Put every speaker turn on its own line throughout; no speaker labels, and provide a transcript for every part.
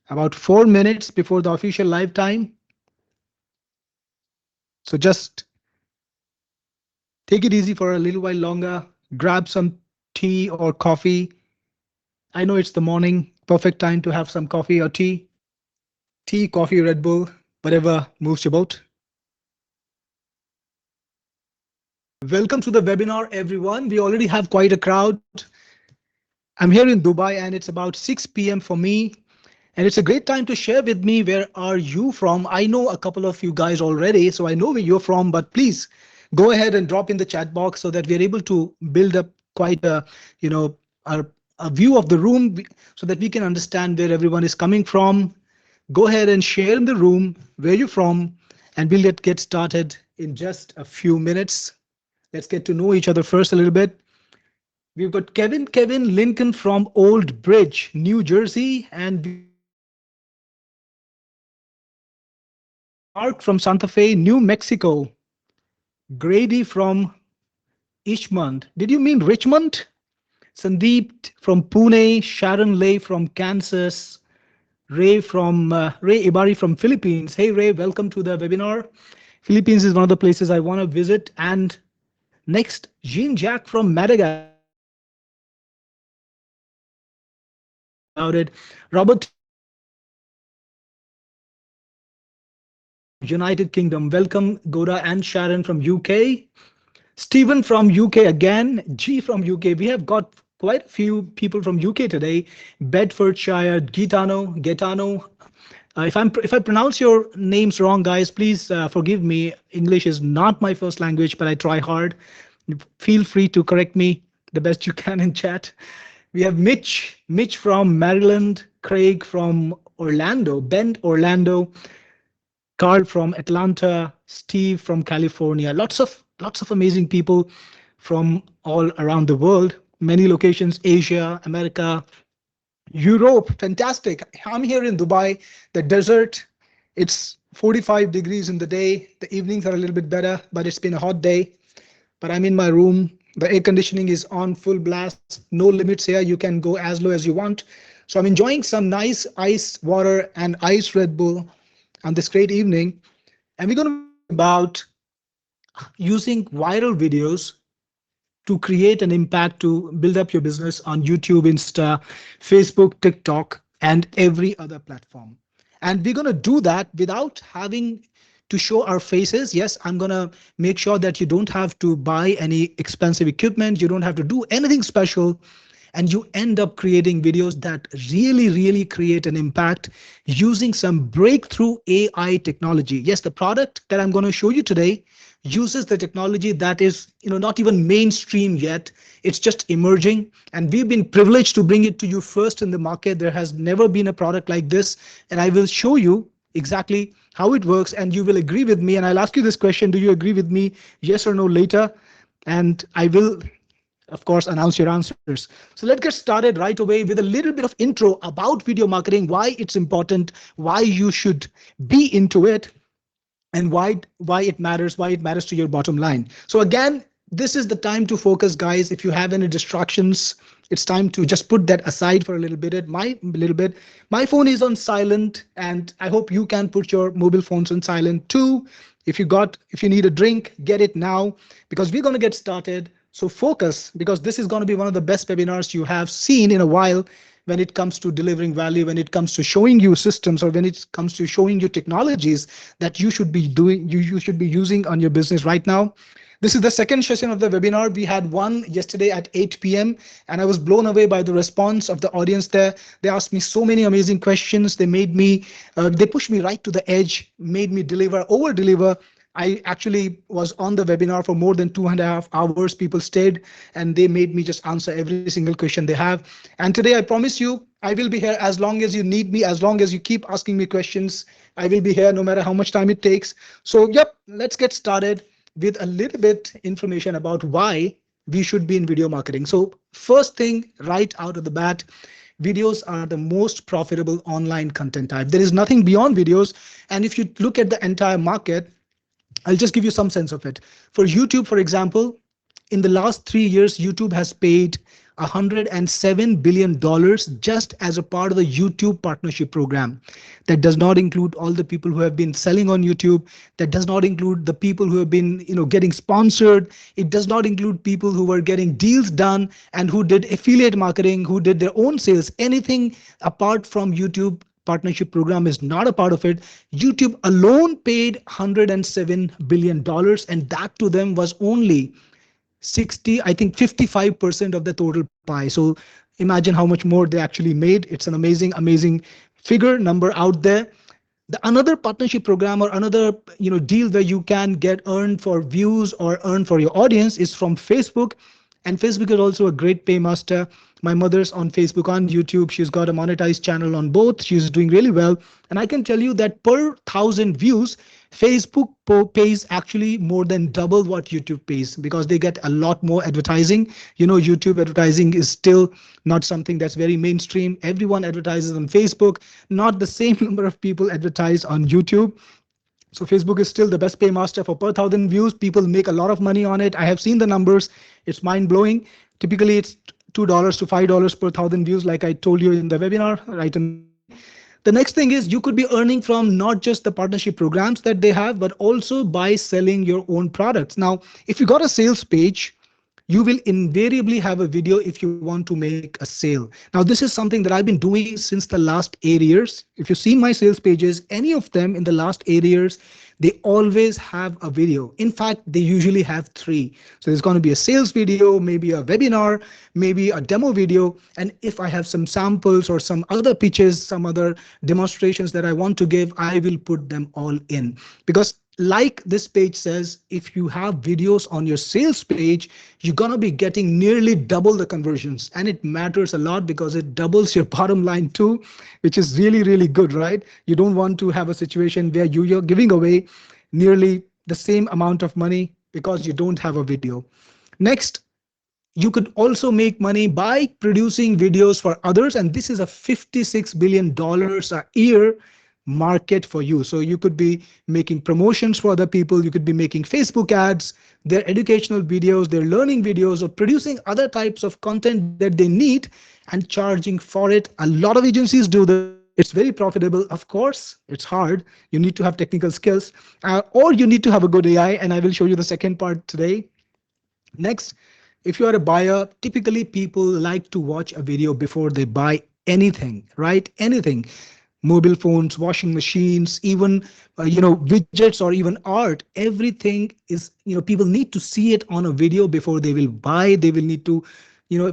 about 4 minutes before the official live time. So just take it easy for a little while longer. Grab some tea or coffee. I know it's the morning, perfect time to have some coffee or tea. Tea, coffee, Red Bull, whatever moves your boat. Welcome to the webinar, everyone. We already have quite a crowd. I'm here in Dubai and it's about 6 p.m. for me. And it's a great time to share with me where are you from. I know a couple of you guys already, so I know where you're from, but please go ahead and drop in the chat box so that we're able to build up quite a, you know, a, a view of the room so that we can understand where everyone is coming from. Go ahead and share in the room where you're from, and we'll get started in just a few minutes. Let's get to know each other first a little bit. We've got Kevin Lincoln from Old Bridge, New Jersey, and Mark from Santa Fe, New Mexico. Grady from Ishmond. Did you mean Richmond? Sandeep from Pune, Sharon Lay from Kansas, Ray Ibari from Philippines. Hey Ray, welcome to the webinar. Philippines is one of the places I want to visit. And next, Jean Jack from Madagascar. About it. Robert, United Kingdom. Welcome, Goda and Sharon from UK. Stephen from UK again. G from UK. We have got quite a few people from UK today. Bedfordshire, Gaetano. If I pronounce your names wrong, guys, please forgive me. English is not my first language, but I try hard. Feel free to correct me the best you can in chat. We have Mitch from Maryland, Craig from Orlando, Bend, Orlando, Carl from Atlanta, Steve from California. Lots of amazing people from all around the world. Many locations: Asia, America, Europe. Fantastic. I'm here in Dubai, the desert. It's 45 degrees in the day. The evenings are a little bit better, but it's been a hot day. But I'm in my room. The air conditioning is on full blast. No limits here. You can go as low as you want. So I'm enjoying some nice ice water and ice Red Bull on this great evening. And we're going to talk about using viral videos to create an impact, to build up your business on YouTube, Insta, Facebook, TikTok, and every other platform. And we're going to do that without having to show our faces. Yes, I'm going to make sure that you don't have to buy any expensive equipment. You don't have to do anything special. And you end up creating videos that really create an impact using some breakthrough AI technology. Yes, the product that I'm going to show you today uses the technology that is, not even mainstream yet. It's just emerging, and we've been privileged to bring it to you first in the market. There has never been a product like this, and I will show you exactly how it works, and you will agree with me. And I'll ask you this question: do you agree with me, yes or no, later? And I will, of course, announce your answers. So let's get started right away with a little bit of intro about video marketing, why it's important, why you should be into it, and why it matters to your bottom line. So again, this is the time to focus, guys. If you have any distractions, it's time to just put that aside for a little bit. My phone is on silent, and I hope you can put your mobile phones on silent too. If you need a drink, get it now, because we're going to get started. So focus, because this is going to be one of the best webinars you have seen in a while when it comes to delivering value, when it comes to showing you systems, or when it comes to showing you technologies that you should be doing, you should be using on your business right now. This is the second session of the webinar. We had one yesterday at 8 p.m. and I was blown away by the response of the audience there. They asked me so many amazing questions. They pushed me right to the edge, made me over deliver. I actually was on the webinar for more than 2.5 hours. People stayed and they made me just answer every single question they have. And today, I promise you, I will be here as long as you need me, as long as you keep asking me questions. I will be here no matter how much time it takes. So yep, let's get started with a little bit information about why we should be in video marketing. So first thing right out of the bat, videos are the most profitable online content type. There is nothing beyond videos. And if you look at the entire market, I'll just give you some sense of it. For YouTube, for example, in the last 3 years, YouTube has paid $107 billion just as a part of the YouTube partnership program. That does not include all the people who have been selling on YouTube. That does not include the people who have been, getting sponsored. It does not include people who were getting deals done and who did affiliate marketing, who did their own sales. Anything apart from YouTube partnership program is not a part of it. YouTube alone paid $107 billion, and that to them was only 60, I think 55% of the total pie. So imagine how much more they actually made. It's an amazing, amazing figure number out there. The another partnership program or another deal where you can get earned for views or earn for your audience is from Facebook. And Facebook is also a great paymaster. My mother's on Facebook, on YouTube. She's got a monetized channel on both. She's doing really well. And I can tell you that per thousand views, Facebook pays actually more than double what YouTube pays because they get a lot more advertising. YouTube advertising is still not something that's very mainstream. Everyone advertises on Facebook, not the same number of people advertise on YouTube. So Facebook is still the best paymaster for per thousand views. People make a lot of money on it. I have seen the numbers. It's mind blowing. Typically, it's $2 to $5 per thousand views, like I told you in the webinar right in the beginning. The next thing is you could be earning from not just the partnership programs that they have, but also by selling your own products. Now, if you got a sales page, you will invariably have a video if you want to make a sale. Now, this is something that I've been doing since the last 8 years. If you see my sales pages, any of them in the last 8 years, they always have a video. In fact, they usually have three. So there's going to be a sales video, maybe a webinar, maybe a demo video. And if I have some samples or some other pitches, some other demonstrations that I want to give, I will put them all in. Because like this page says, if you have videos on your sales page, you're going to be getting nearly double the conversions. And it matters a lot because it doubles your bottom line too, which is really, really good, right? You don't want to have a situation where you're giving away nearly the same amount of money because you don't have a video. Next, you could also make money by producing videos for others. And this is a $56 billion a year market for you. So you could be making promotions for other people. You could be making Facebook ads, their educational videos, their learning videos, or producing other types of content that they need and charging for it. A lot of agencies do this. It's very profitable. Of course, it's hard. You need to have technical skills or you need to have a good AI. And I will show you the second part today. Next, if you are a buyer, typically people like to watch a video before they buy anything, right? Anything. Mobile phones, washing machines, even widgets or even art. Everything is, people need to see it on a video before they will buy. They will need to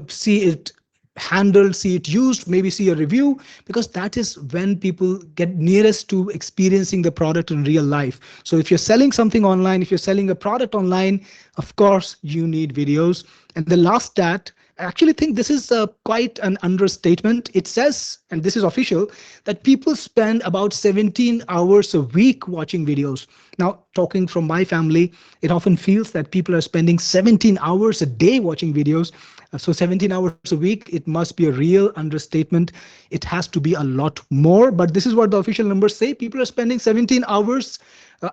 see it handled, see it used, maybe see a review, because that is when people get nearest to experiencing the product in real life. So if you're selling something online, if you're selling a product online, of course you need videos. And the last stat, I actually think this is quite an understatement. It says, and this is official, that people spend about 17 hours a week watching videos. Now, talking from my family, it often feels that people are spending 17 hours a day watching videos. So 17 hours a week, it must be a real understatement. It has to be a lot more, but this is what the official numbers say. People are spending 17 hours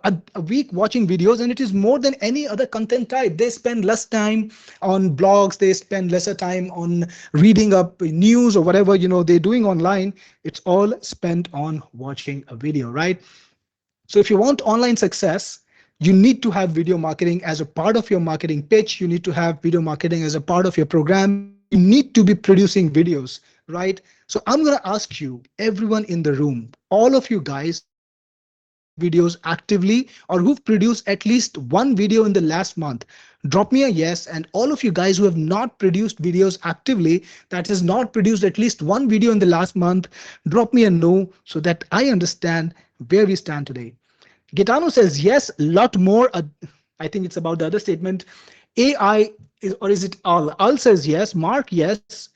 a week watching videos, and it is more than any other content type. They spend less time on blogs, they spend lesser time on reading up news or whatever they're doing online. It's all spent on watching a video, right? So if you want online success, you need to have video marketing as a part of your marketing pitch. You need to have video marketing as a part of your program. You need to be producing videos, right? So I'm going to ask you, everyone in the room, all of you guys who have produced videos actively or who've produced at least one video in the last month, drop me a yes. And all of you guys who have not produced videos actively, that is not produced at least one video in the last month, drop me a no so that I understand where we stand today. Gaetano says yes, a lot more. I think it's about the other statement. AI is, or is it Al? Al says yes. Mark, yes.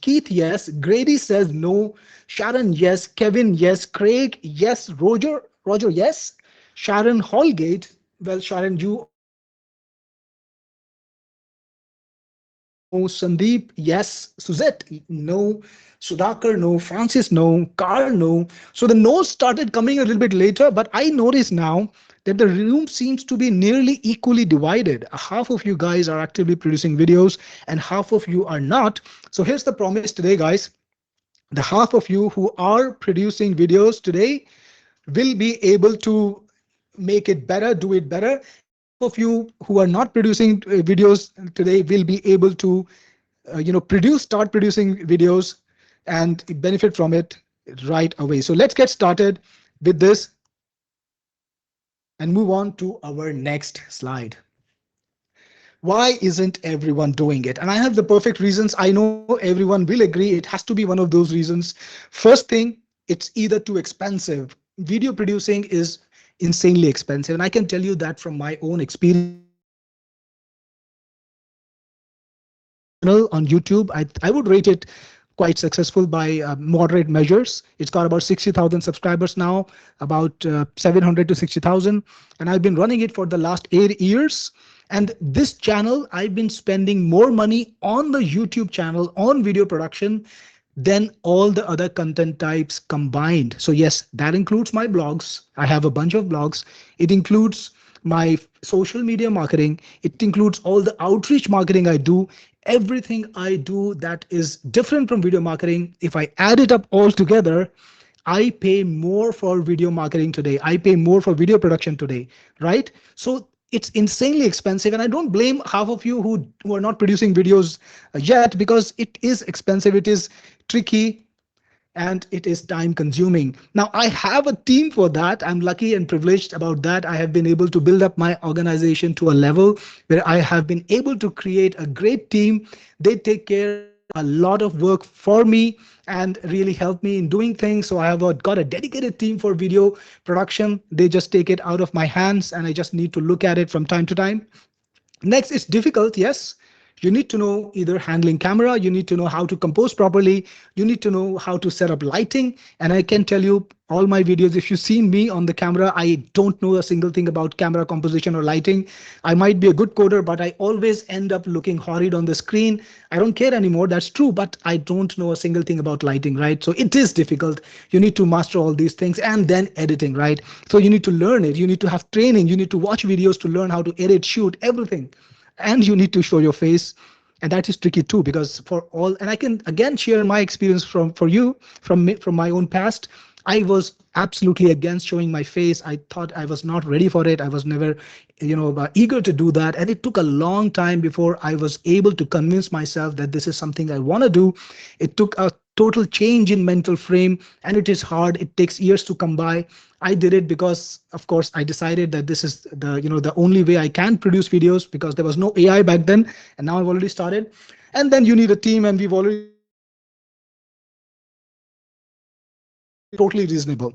Keith, yes. Grady says no. Sharon, yes. Kevin, yes. Craig, yes. Roger, yes. Sharon Holgate. Well, Sharon, you already answered yes. Sujit, no. Sandeep, yes. Suzette, no. Sudhakar, no. Francis, no. Carl, no. So the no's started coming a little bit later, but I notice now that the room seems to be nearly equally divided. Half of you guys are actively producing videos and half of you are not. So here's the promise today, guys. The half of you who are producing videos today will be able to make it better, do it better. And half of you who are not producing videos today will be able to, start producing videos and benefit from it right away. So let's get started with this and move on to our next slide. Why isn't everyone doing it? And I have the perfect reasons. I know everyone will agree it has to be one of those reasons. First thing, it's either too expensive. Video producing is insanely expensive. And I can tell you that from my own experience. Channel on YouTube, I would rate it quite successful by moderate measures. It's got about 60,000 subscribers now, about 700 to 60,000. And I've been running it for the last 8 years. And this channel, I've been spending more money on the YouTube channel on video production than all the other content types combined. So yes, that includes my blogs. I have a bunch of blogs. It includes my social media marketing. It includes all the outreach marketing I do. Everything I do that is different from video marketing. If I add it up all together, I pay more for video marketing today. I pay more for video production today, right? So it's insanely expensive. And I don't blame half of you who are not producing videos yet, because it is expensive, it is tricky, and it is time consuming. Now, I have a team for that. I'm lucky and privileged about that. I have been able to build up my organization to a level where I have been able to create a great team. They take care of a lot of work for me and really help me in doing things. So I have got a dedicated team for video production. They just take it out of my hands and I just need to look at it from time to time. Next, it's difficult, yes. You need to know either handling camera, you need to know how to compose properly, you need to know how to set up lighting. And I can tell you all my videos, if you see me on the camera, I don't know a single thing about camera composition or lighting. I might be a good coder, but I always end up looking horrid on the screen. I don't care anymore, that's true, but I don't know a single thing about lighting, right? So it is difficult. You need to master all these things, and then editing, right? So you need to learn it, you need to have training, you need to watch videos to learn how to edit, shoot, everything. And you need to show your face, and that is tricky too, because for all, and I can again share my experience for you from my own past. I was absolutely against showing my face. I thought I was not ready for it. I was never, eager to do that, and it took a long time before I was able to convince myself that this is something I want to do. It took a total change in mental frame, and it is hard. It takes years to come by. I did it because, of course, I decided that this is the only way I can produce videos, because there was no AI back then, and now I've already started. And then you need a team, and we've already totally reasonable.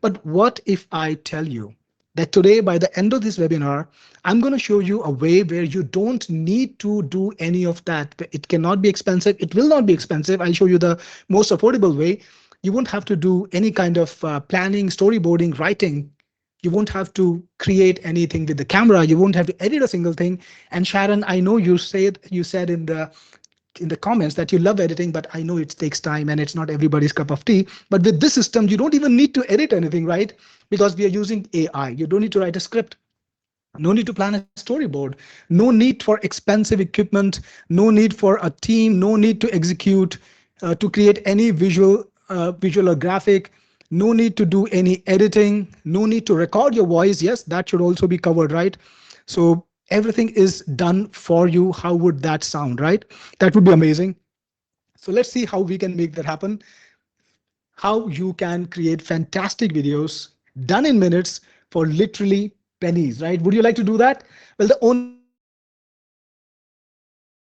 But what if I tell you that today, by the end of this webinar, I'm going to show you a way where you don't need to do any of that. It cannot be expensive. It will not be expensive. I'll show you the most affordable way. You won't have to do any kind of planning, storyboarding, writing. You won't have to create anything with the camera. You won't have to edit a single thing. And Sharon, I know you said in the comments that you love editing, but I know it takes time and it's not everybody's cup of tea. But with this system, you don't even need to edit anything, right? Because we are using AI. You don't need to write a script. No need to plan a storyboard. No need for expensive equipment. No need for a team. No need to execute, to create any visual or graphic. No need to do any editing. No need to record your voice. Yes, that should also be covered, right? So everything is done for you. How would that sound, right? That would be amazing. So let's see how we can make that happen. How you can create fantastic videos done in minutes for literally pennies, right? Would you like to do that? Well, the only thing you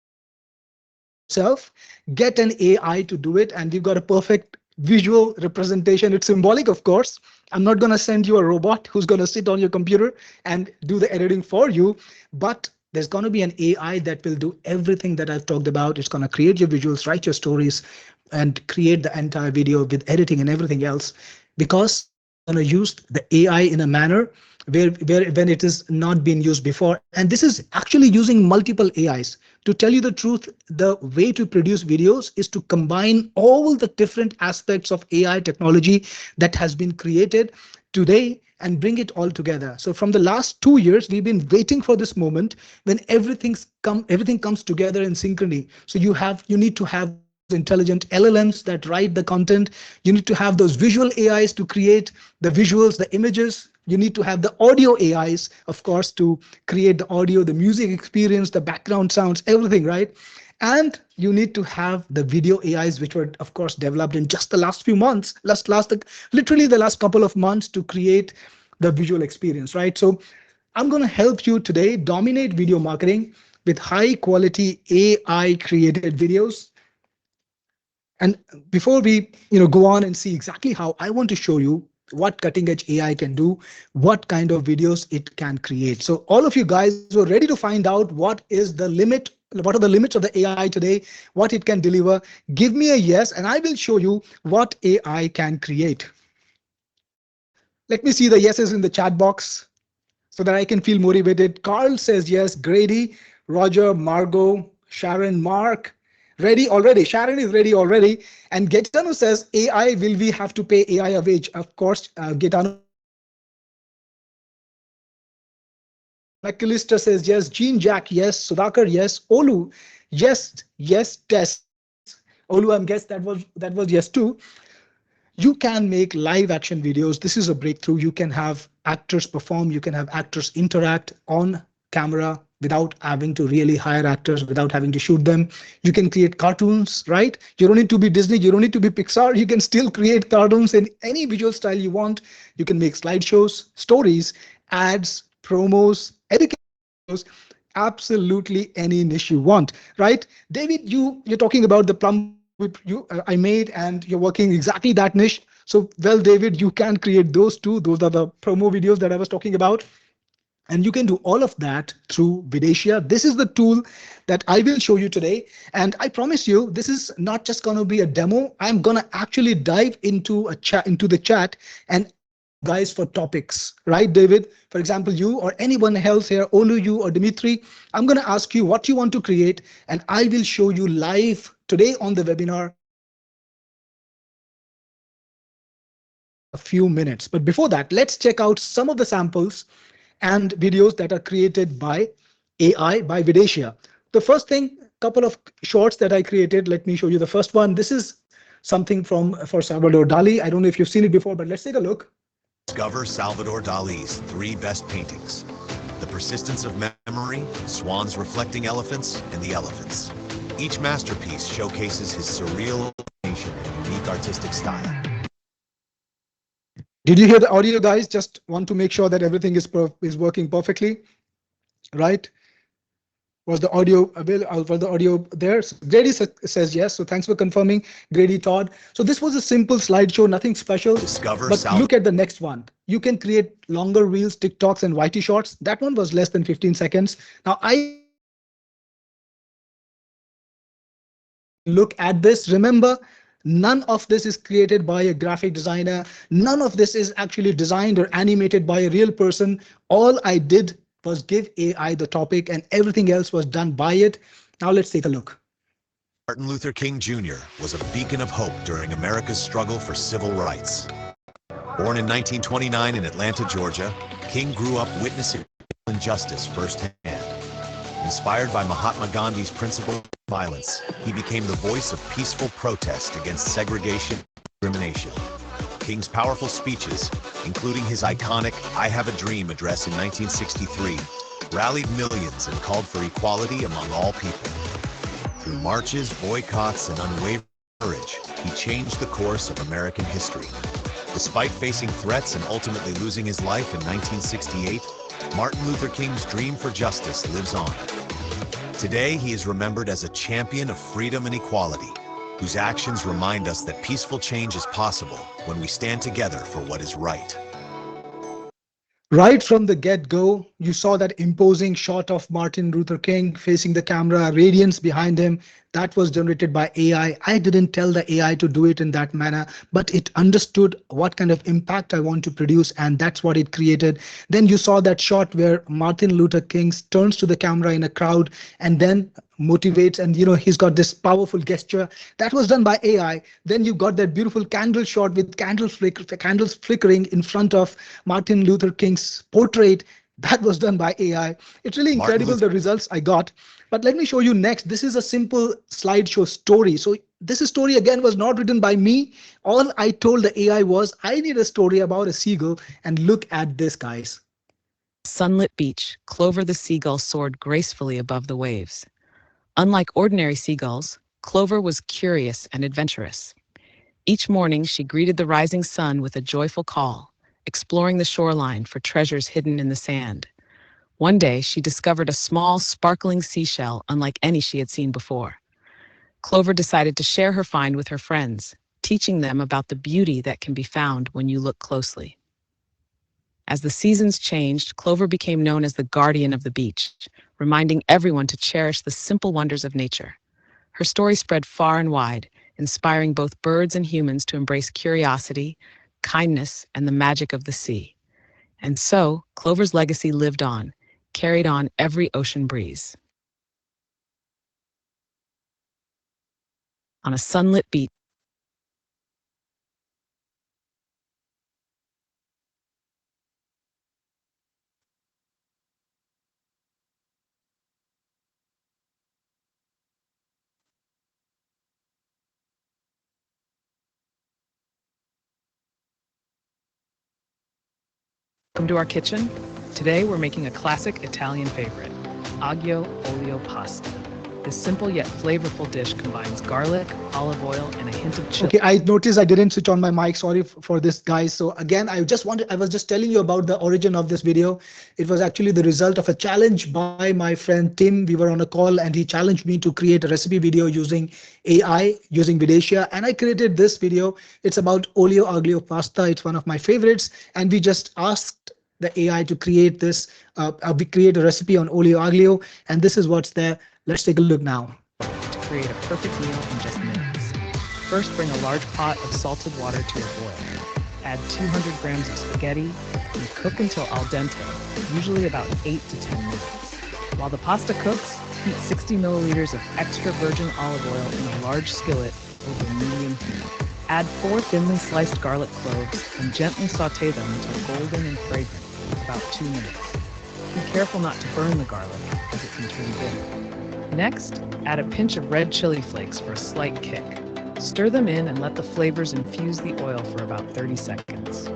need to do is do it yourself, get an AI to do it, and you've got a perfect visual representation. It's symbolic, of course. I'm not going to send you a robot who's going to sit on your computer and do the editing for you, but there's going to be an AI that will do everything that I've talked about. It's going to create your visuals, write your stories, and create the entire video with editing and everything else, because I'm going to use the AI in a manner where when it is not been used before. And this is actually using multiple AIs. To tell you the truth, the way to produce videos is to combine all the different aspects of AI technology that has been created today and bring it all together. So from the last 2 years, we've been waiting for this moment when everything comes together in synchrony. So you need to have those intelligent LLMs that write the content. You need to have those visual AIs to create the visuals, the images. You need to have the audio AIs, of course, to create the audio, the music experience, the background sounds, everything, right? And you need to have the video AIs, which were, of course, developed in just the last few months, literally the last couple of months to create the visual experience, right? So I'm going to help you today dominate video marketing with high quality AI created videos. And before we go on and see exactly how, I want to show you what cutting edge AI can do, what kind of videos it can create. So all of you guys were ready to find out what are the limits of the AI today, what it can deliver. Give me a yes, and I will show you what AI can create. Let me see the yeses in the chat box so that I can feel motivated. Carl says yes. Grady, Roger, Margot, Sharon, Mark. Ready already. Sharon is ready already. And Gaetano says, AI, will we have to pay AI a wage? Of course, Gaetano, you will have to pay AI a wage. McAllister says yes. Jean Jack, yes. Sudhakar, yes. Olu, yes, yes. Tess, Olu, I guess that was yes too. You can make live action videos. This is a breakthrough. You can have actors perform, you can have actors interact on camera without having to really hire actors, without having to shoot them. You can create cartoons, right? You don't need to be Disney, you don't need to be Pixar. You can still create cartoons in any visual style you want. You can make slideshows, stories, ads, promos, educational videos, absolutely any niche you want, right? David, you're talking about the plumber video I made, and you're working exactly that niche. So, well, David, you can create those too. Those are the promo videos that I was talking about. And you can do all of that through Vidatia. This is the tool that I will show you today. And I promise you, this is not just going to be a demo. I'm going to actually dive into the chat and ask you guys for topics, right, David? For example, you or anyone else here, Olu, you or Dimitri, I'm going to ask you what you want to create, and I will show you live today on the webinar in a few minutes. But before that, let's check out some of the samples and videos that are created by AI by Vidatia. The first thing, couple of shorts that I created. Let me show you the first one. This is something for Salvador Dali. I don't know if you've seen it before, but let's take a look.
Discover Salvador Dali's 3 best paintings: The Persistence of Memory, Swans Reflecting Elephants, and The Elephants. Each masterpiece showcases his surreal imagination and unique artistic style.
Did you hear the audio, guys? Just want to make sure that everything is working perfectly, right? Was the audio available? Was the audio there? So Grady says yes. So thanks for confirming, Grady Todd. So this was a simple slideshow, nothing special. But look at the next one. You can create longer reels, TikToks, and YT shorts. That one was less than 15 seconds. Now I look at this. Remember, none of this is created by a graphic designer. None of this is actually designed or animated by a real person. All I did was give AI the topic, and everything else was done by it. Now let's take a look.
Martin Luther King Jr. was a beacon of hope during America's struggle for civil rights. Born in 1929 in Atlanta, Georgia, King grew up witnessing injustice firsthand. Inspired by Mahatma Gandhi's principle of violence, he became the voice of peaceful protest against segregation and discrimination. King's powerful speeches, including his iconic "I Have a Dream" address in 1963, rallied millions and called for equality among all people. Through marches, boycotts, and unwavering courage, he changed the course of American history. Despite facing threats and ultimately losing his life in 1968, Martin Luther King's dream for justice lives on. Today, he is remembered as a champion of freedom and equality, whose actions remind us that peaceful change is possible when we stand together for what is right.
Right from the get-go, you saw that imposing shot of Martin Luther King facing the camera, radiance behind him. That was generated by AI. I didn't tell the AI to do it in that manner, but it understood what kind of impact I want to produce, and that's what it created. Then you saw that shot where Martin Luther King turns to the camera in a crowd, and then motivates, and he's got this powerful gesture that was done by AI. Then you got that beautiful candle shot with candles flickering in front of Martin Luther King's portrait. That was done by AI. It's really
Martin
incredible
Luther.
the results I got. But let me show you next. This is a simple slideshow story. So this story again was not written by me. All I told the AI was I need a story about a seagull, and look at this, guys.
Sunlit beach, Clover the seagull soared gracefully above the waves. Unlike ordinary seagulls, Clover was curious and adventurous. Each morning, she greeted the rising sun with a joyful call, exploring the shoreline for treasures hidden in the sand. One day, she discovered a small, sparkling seashell unlike any she had seen before. Clover decided to share her find with her friends, teaching them about the beauty that can be found when you look closely. As the seasons changed, Clover became known as the guardian of the beach, reminding everyone to cherish the simple wonders of nature. Her story spread far and wide, inspiring both birds and humans to embrace curiosity, kindness, and the magic of the sea. And so, Clover's legacy lived on, carried on every ocean breeze. On a sunlit beach, welcome to our kitchen. Today we're making a classic Italian favorite, aglio olio pasta. This simple yet flavorful dish combines garlic, olive oil, and a hint of chili.
Okay, I noticed I didn't switch on my mic. Sorry for this, guys. So again, I was just telling you about the origin of this video. It was actually the result of a challenge by my friend Tim. We were on a call and he challenged me to create a recipe video using AI, using Vidatia, and I created this video. It's about olio aglio pasta. It's one of my favorites, and we just asked the AI to create this. We create a recipe on olio aglio, and this is what's there. Let's take a look now.
To create a perfect meal in just minutes. First, bring a large pot of salted water to a boil. Add 200 grams of spaghetti and cook until al dente, usually about 8 to 10 minutes. While the pasta cooks, heat 60 milliliters of extra virgin olive oil in a large skillet over medium heat. Add 4 thinly sliced garlic cloves and gently saute them until golden and fragrant for about 2 minutes. Be careful not to burn the garlic, as it can turn bitter. Next, add a pinch of red chili flakes for a slight kick. Stir them in and let the flavors infuse the oil for about 30 seconds.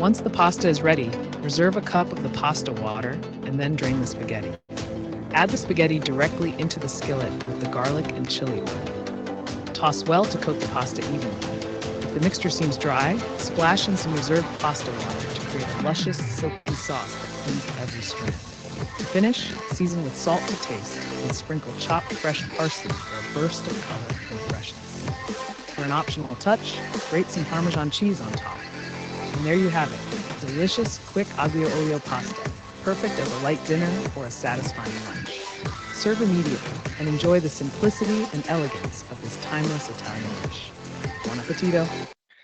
Once the pasta is ready, reserve a cup of the pasta water and then drain the spaghetti. Add the spaghetti directly into the skillet with the garlic and chili oil. Toss well to coat the pasta evenly. If the mixture seems dry, splash in some reserved pasta water to create a luscious, silky sauce that cleans every strand. To finish, season with salt to taste and sprinkle chopped fresh parsley for a burst of color and freshness. For an optional touch, grate some Parmesan cheese on top. And there you have it, delicious, quick aglio olio pasta, perfect as a light dinner or a satisfying lunch. Serve immediately and enjoy the simplicity and elegance of this timeless Italian dish. Buon appetito!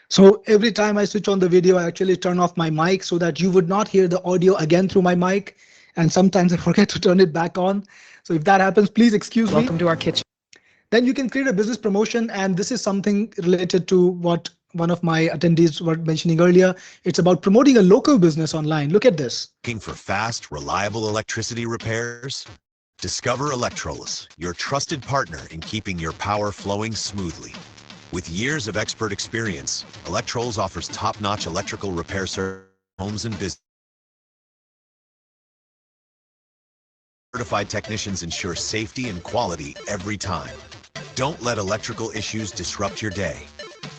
So every time I switch on the video, I actually turn off my mic so that you would not hear the audio again through my mic. And sometimes I forget to turn it back on. So if that happens, please excuse me.
Welcome to our kitchen.
Then you can create a business promotion. And this is something related to what one of my attendees were mentioning earlier. It's about promoting a local business online. Look at this.
Looking for fast, reliable electricity repairs? Discover Electroless, your trusted partner in keeping your power flowing smoothly. With years of expert experience, Electroless offers top-notch electrical repair service for homes and businesses. Certified technicians ensure safety and quality every time. Don't let electrical issues disrupt your day.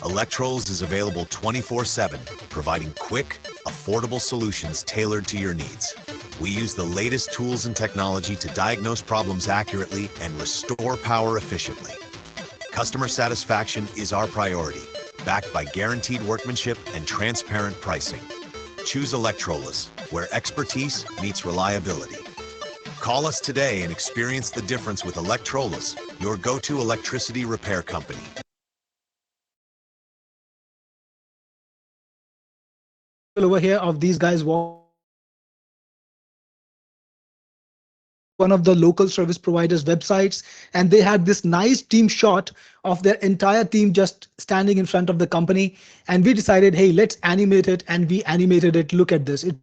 Electroless is available 24/7, providing quick, affordable solutions tailored to your needs. We use the latest tools and technology to diagnose problems accurately and restore power efficiently. Customer satisfaction is our priority, backed by guaranteed workmanship and transparent pricing. Choose Electroless, where expertise meets reliability. Call us today and experience the difference with Electroless, your go-to electricity repair company.
Over here of these guys walking one of the local service providers websites, and they had this nice team shot of their entire team just standing in front of the company. And we decided, hey, let's animate it, and we animated it. Look at this. It looks amazing.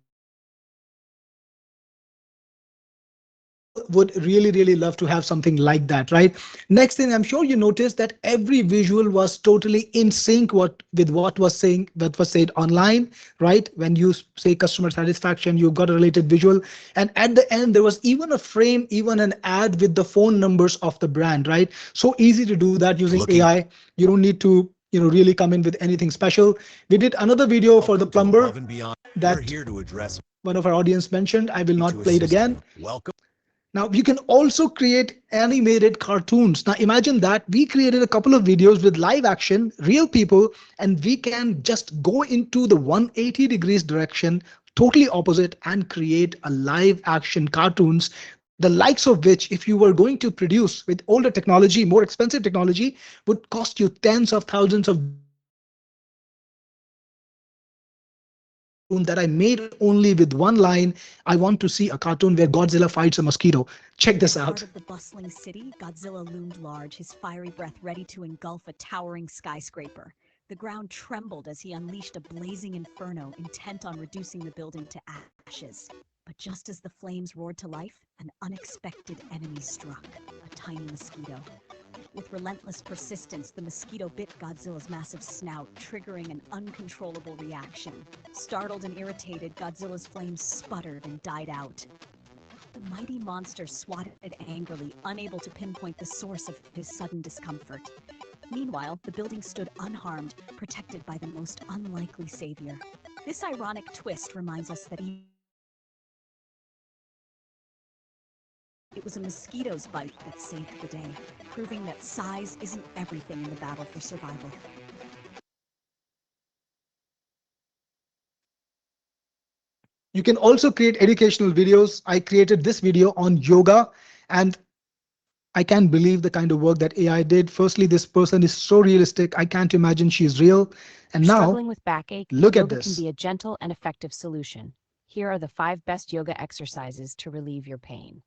People would really, really love to have something like that, right? Next thing, I'm sure you noticed that every visual was totally in sync with what was said online, right? When you say customer satisfaction, you've got a related visual. And at the end, there was even a frame, even an ad with the phone numbers of the brand, right? So easy to do that using
Looking
AI. You don't need to, really come in with anything special. We did another video for the
welcome to Above
plumber
and Beyond. We're
that
here to address
one of our audience mentioned. I will not
to
play it
assist
again.
you. Welcome.
Now you can also create animated cartoons. Now imagine that we created a couple of videos with live action, real people, and we can just go into the 180 degrees direction, totally opposite, and create a live action cartoons, the likes of which, if you were going to produce with older technology, more expensive technology, would cost you tens of thousands of dollars. But I created a live action cartoon that I made only with one line. I want to see a cartoon where Godzilla fights a mosquito. Check this
In the
out.
heart of the bustling city, Godzilla loomed large, his fiery breath ready to engulf a towering skyscraper. The ground trembled as he unleashed a blazing inferno, intent on reducing the building to ashes. But just as the flames roared to life, an unexpected enemy struck, a tiny mosquito. With relentless persistence, the mosquito bit Godzilla's massive snout, triggering an uncontrollable reaction. Startled and irritated, Godzilla's flames sputtered and died out. The mighty monster swatted angrily, unable to pinpoint the source of his sudden discomfort. Meanwhile, the building stood unharmed, protected by the most unlikely savior. This ironic twist reminds us that even in the face of technology's advancements, it was a mosquito's bite that saved the day, proving that size isn't everything in the battle for survival.
You can also create educational videos. I created this video on yoga, and I can't believe the kind of work that AI did. Firstly, this person is so realistic. I can't imagine she's real. And now,
Struggling with backache,
look at
yoga can
this.
be a gentle and effective solution. Here are the 5 best yoga exercises to relieve your pain.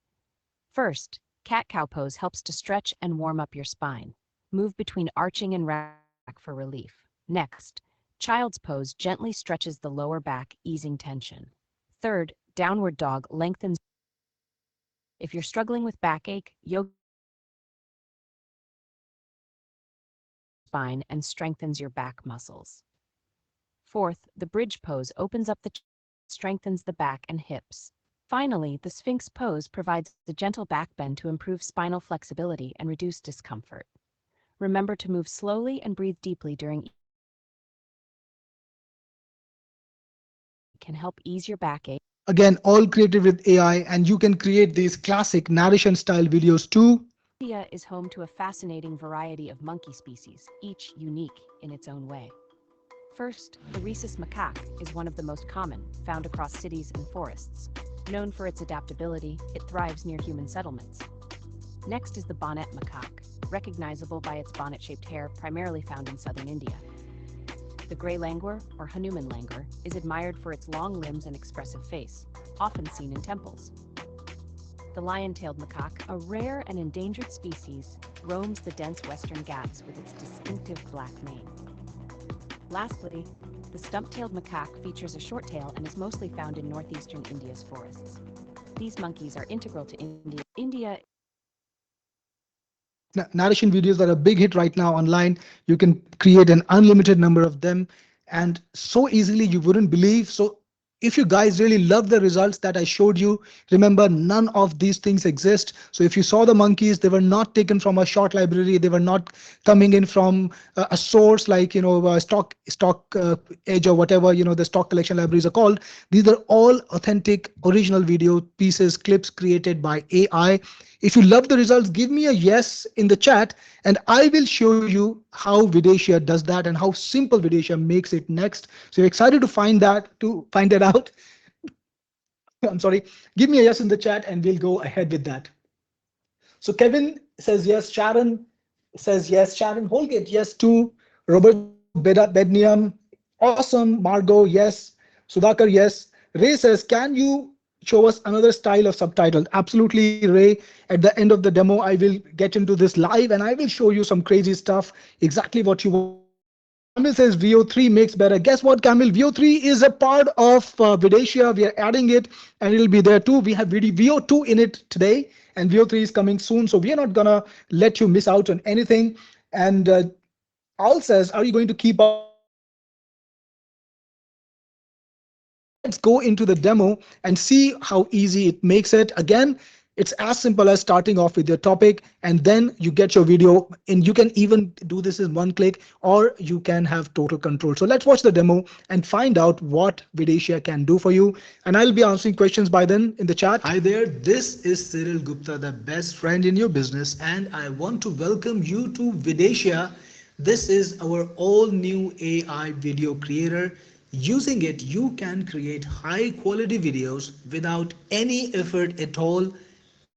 First, cat-cow pose helps to stretch and warm up your spine. Move between arching and rack for relief. Next, child's pose gently stretches the lower back, easing tension. Third, downward dog lengthens. If you're struggling with backache, yoga spine and strengthens your back muscles. Fourth, the bridge pose opens up the chest, strengthens the back and hips. Finally, the Sphinx pose provides a gentle back bend to improve spinal flexibility and reduce discomfort. Remember to move slowly and breathe deeply during can help ease your backache.
Again, all created with AI, and you can create these classic narration style videos too.
India is home to a fascinating variety of monkey species, each unique in its own way. First, the rhesus macaque is one of the most common, found across cities and forests. Known for its adaptability, it thrives near human settlements. Next is the bonnet macaque, recognizable by its bonnet-shaped hair primarily found in southern India. The grey langur, or Hanuman langur, is admired for its long limbs and expressive face, often seen in temples. The lion-tailed macaque, a rare and endangered species, roams the dense western Ghats with its distinctive black mane. Lastly, the stump-tailed macaque features a short tail and is mostly found in northeastern India's forests. These monkeys are integral to India.
Narration videos that are a big hit right now online. You can create an unlimited number of them, and so easily you wouldn't believe. So if you guys really love the results that I showed you, remember, none of these things exist. So if you saw the monkeys, they were not taken from a short library. They were not coming in from a source like, stock edge or whatever, the stock collection libraries are called. These are all authentic original video pieces, clips created by AI. If you love the results, give me a yes in the chat, and I will show you how Vidatia does that and how simple Vidatia makes it next. So you're excited to find that out. I'm sorry. Give me a yes in the chat and we'll go ahead with that. So Kevin says yes. Sharon says yes. Sharon Holgate, yes too. Roberto Bedniam, awesome. Margot, yes. Sudhakar, yes. Ray says, can you show us another style of subtitle. Absolutely, Ray. At the end of the demo, I will get into this live and I will show you some crazy stuff, exactly what you want. Camille says VO3 makes better. Guess what, Camille? VO3 is a part of Vidatia. We are adding it and it'll be there too. We have VO2 in it today and VO3 is coming soon. So we are not going to let you miss out on anything. And Al says, are you going to keep up with the let's go into the demo and see how easy it makes it. Again, it's as simple as starting off with your topic and then you get your video and you can even do this in one click or you can have total control. So let's watch the demo and find out what Vidatia can do for you. And I'll be answering questions by then in the chat. Hi there, this is Cyril Gupta, the best friend in your business, and I want to welcome you to Vidatia. This is our all new AI video creator. Using it, you can create high quality videos without any effort at all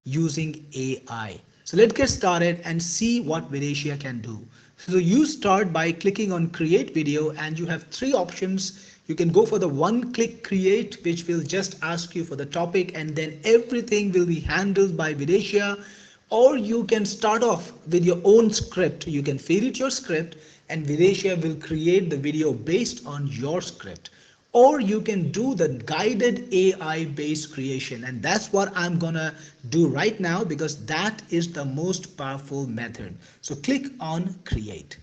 using AI. So let's get started and see what Vidatia can do. So you start by clicking on create video and you have three options. You can go for the one click create, which will just ask you for the topic and then everything will be handled by Vidatia. Or you can start off with your own script. You can feed it your script and Vidatia will create the video based on your script. Or you can do the guided AI based creation, and that's what I'm gonna do right now because that is the most powerful method. So click on create.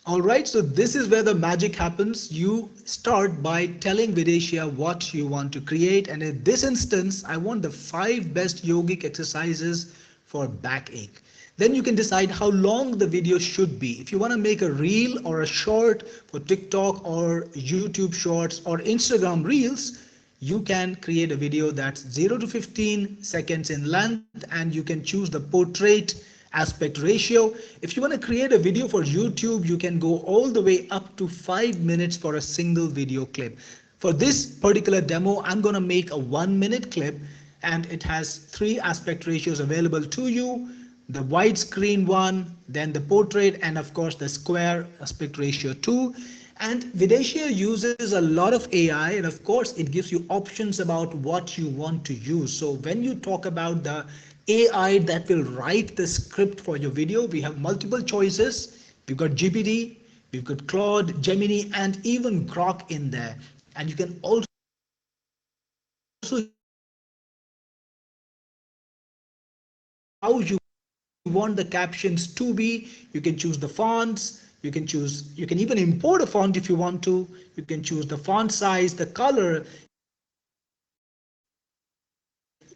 All right, so this is where the magic happens. You start by telling Vidatia what you want to create. And in this instance, I want the 5 best yogic exercises for backache. Then you can decide how long the video should be. If you want to make a reel or a short for TikTok or YouTube shorts or Instagram reels, you can create a video that's 0 to 15 seconds in length and you can choose the portrait aspect ratio. If you want to create a video for YouTube, you can go all the way up to 5 minutes for a single video clip. For this particular demo, I'm going to make a 1 minute clip and it has 3 aspect ratios available to you. The widescreen one, then the portrait, and of course the square aspect ratio too. And Vidatia uses a lot of AI, and of course it gives you options about what you want to use. So when you talk about the AI that will write the script for your video, we have multiple choices. We've got GPT, we've got Claude, Gemini, and even Grok in there. And you can also how you want the captions to be. You can choose the fonts. You can even import a font if you want to. You can choose the font size, the color.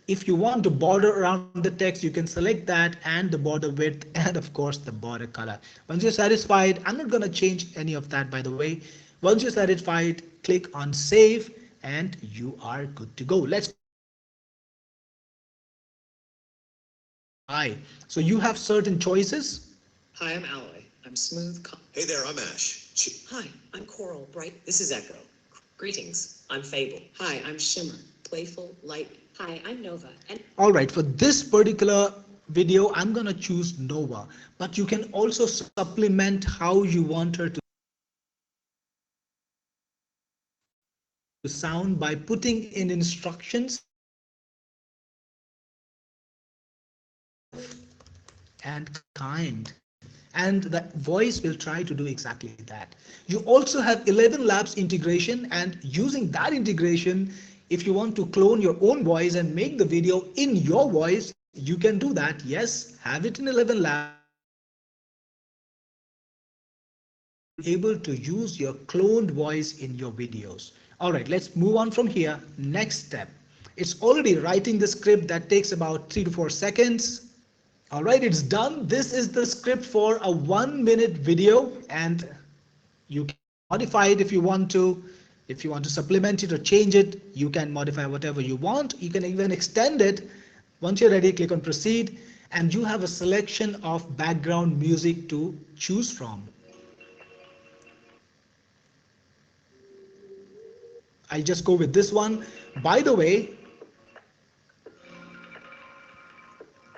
If you want to border around the text, you can select that and the border width and of course the border color. Once you're satisfied, I'm not going to change any of that by the way. Once you're satisfied, click on save and you are good to go. Let's hi. So you have certain choices.
Hi, I'm Alloy. I'm smooth.
Hey there, I'm Ash.
Hi, I'm Coral. Bright. This is Echo. Greetings. I'm Fable. Hi, I'm Shimmer. Playful, light. Hi, I'm Nova. And
all right, for this particular video, I'm gonna choose Nova, but you can also supplement how you want her to sound by putting in instructions and kind. And the voice will try to do exactly that. You also have 11 labs integration, and using that integration, if you want to clone your own voice and make the video in your voice, you can do that. Yes, have it in 11 labs able to use your cloned voice in your videos. All right, let's move on from here. Next step. It's already writing the script that takes about 3 to 4 seconds. All right, it's done. This is the script for a 1 minute video and you can modify it if you want to. If you want to supplement it or change it, you can modify whatever you want. You can even extend it. Once you're ready, click on proceed and you have a selection of background music to choose from. I'll just go with this one. By the way,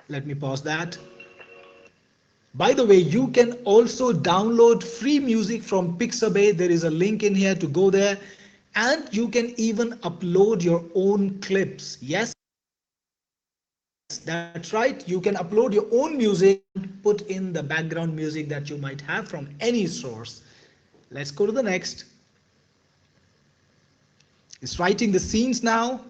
let me pause that. By the way, you can also download free music from Pixabay. There is a link in here to go there And you can even upload your own clips. Yes, that's right. You can upload your own music and put in the background music that you might have from any source. Let's go to the next. It's writing the scenes now.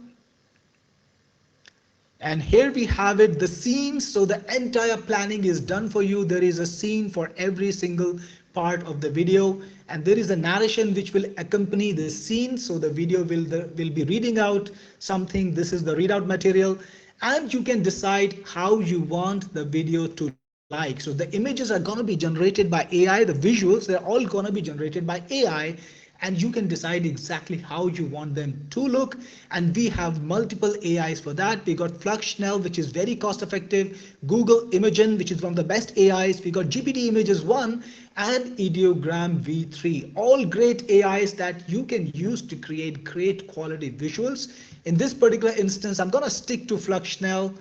And here we have it, the scenes. So the entire planning is done for you. There is a scene for every single part of the video, and there is a narration which will accompany the scene. So the video will be reading out something. This is the readout material, and you can decide how you want the video to look like. So the images are going to be generated by AI. The visuals, they're all going to be generated by AI, and you can decide exactly how you want them to look. And we have multiple AIs for that. We got Fluxnell, which is very cost effective, Google Imagen, which is one of the best AIs. We got GPT Images 1 and Ideogram V3, all great AIs that you can use to create great quality visuals. In this particular instance, I'm going to stick to Fluxnell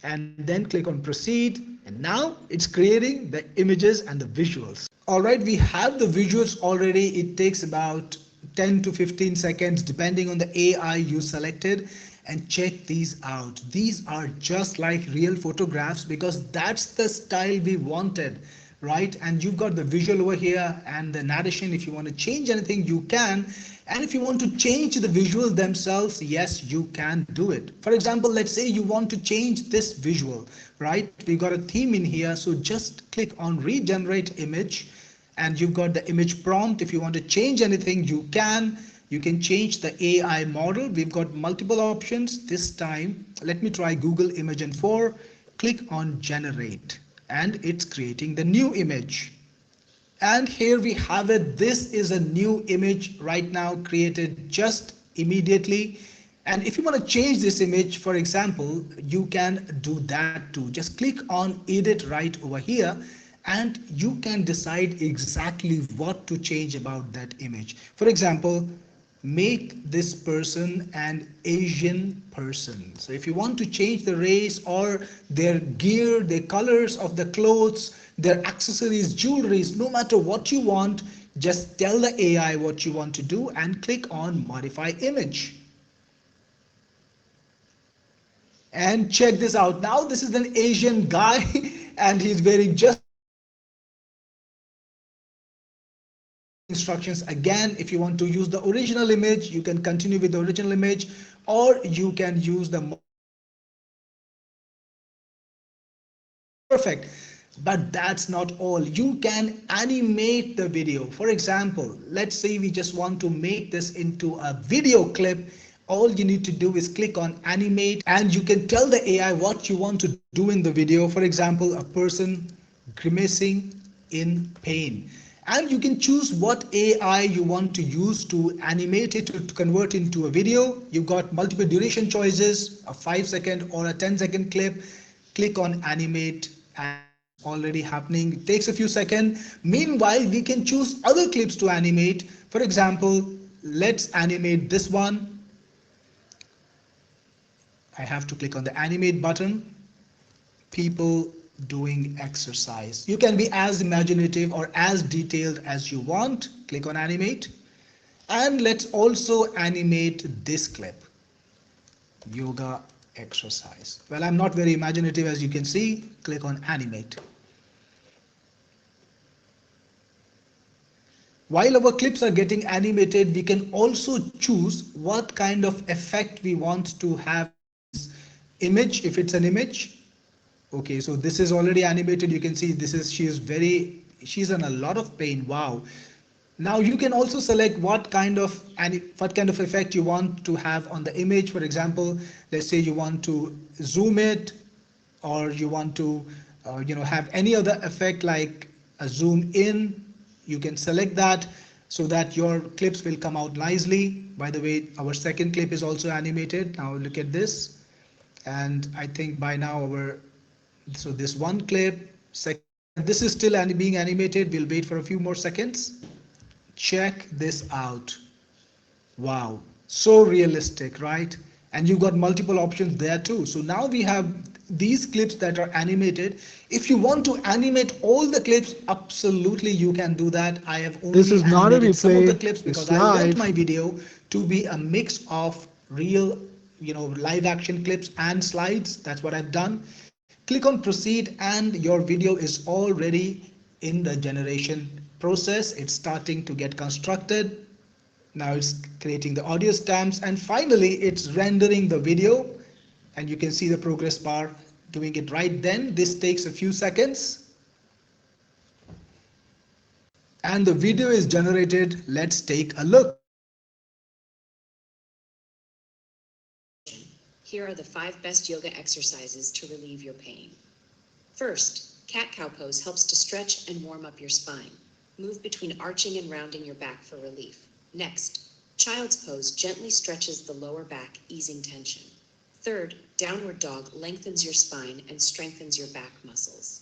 and then click on proceed, and now it's creating the images and the visuals. All right, we have the visuals already. It takes about 10 to 15 seconds depending on the AI you selected. And check these out. These are just like real photographs because that's the style we wanted, right? And you've got the visual over here and the narration. If you want to change anything, you can. And if you want to change the visuals themselves, yes, you can do it. For example, let's say you want to change this visual, right? We got a theme in here. So just click on regenerate image, and you've got the image prompt. If you want to change anything, you can. You can change the AI model. We've got multiple options. This time, let me try Google Imagen 4. Click on generate, and it's creating the new image. And here we have it. This is a new image right now created just immediately. And if you want to change this image, for example, you can do that too. Just click on edit right over here, and you can decide exactly what to change about that image. For example, make this person an Asian person. So if you want to change the race or their gear, their colors of the clothes, their accessories, jewelries, no matter what you want, just tell the AI what you want to do and click on modify image. And check this out. Now this is an Asian guy and he's wearing just instructions. Again, if you want to use the original image, you can continue with the original image, or you can use the perfect. But that's not all. You can animate the video. For example, let's say we just want to make this into a video clip. All you need to do is click on animate, and you can tell the AI what you want to do in the video. For example, a person grimacing in pain. And you can choose what AI you want to use to animate it to convert into a video. You've got multiple duration choices, a 5-second or a 10-second clip. Click on animate, and it's already happening. It takes a few seconds. Meanwhile, we can choose other clips to animate. For example, let's animate this one. I have to click on the animate button. People doing exercise. You can be as imaginative or as detailed as you want. Click on animate. And let's also animate this clip. Yoga exercise. Well, I'm not very imaginative, as you can see. Click on animate. While our clips are getting animated, we can also choose what kind of effect we want to have image, if it's an image. Okay, so this is already animated. You can see this is, she's in a lot of pain. Wow. Now you can also select what kind of effect you want to have on the image. For example, let's say you want to zoom it, or you want to have any other effect like a zoom in. You can select that so that your clips will come out nicely. By the way, our second clip is also animated. Now look at this, and I think by now so this one clip, this is still being animated. We'll wait for a few more seconds. Check this out. Wow, so realistic, right? And you've got multiple options there too. So now we have these clips that are animated. If you want to animate all the clips, absolutely you can do that. I have only
This is not a
animated some of the
replay.
clips
It's
because I want
live.
my video to be a mix of real, live action clips and slides. That's what I've done. Click on proceed and your video is already in the generation process. It's starting to get constructed. Now it's creating the audio stamps and finally it's rendering the video, and you can see the progress bar doing it right then. This takes a few seconds and the video is generated. Let's take a look.
Here are the 5 best yoga exercises to relieve your pain. First, cat-cow pose helps to stretch and warm up your spine. Move between arching and rounding your back for relief. Next, child's pose gently stretches the lower back, easing tension. Third, downward dog lengthens your spine and strengthens your back muscles.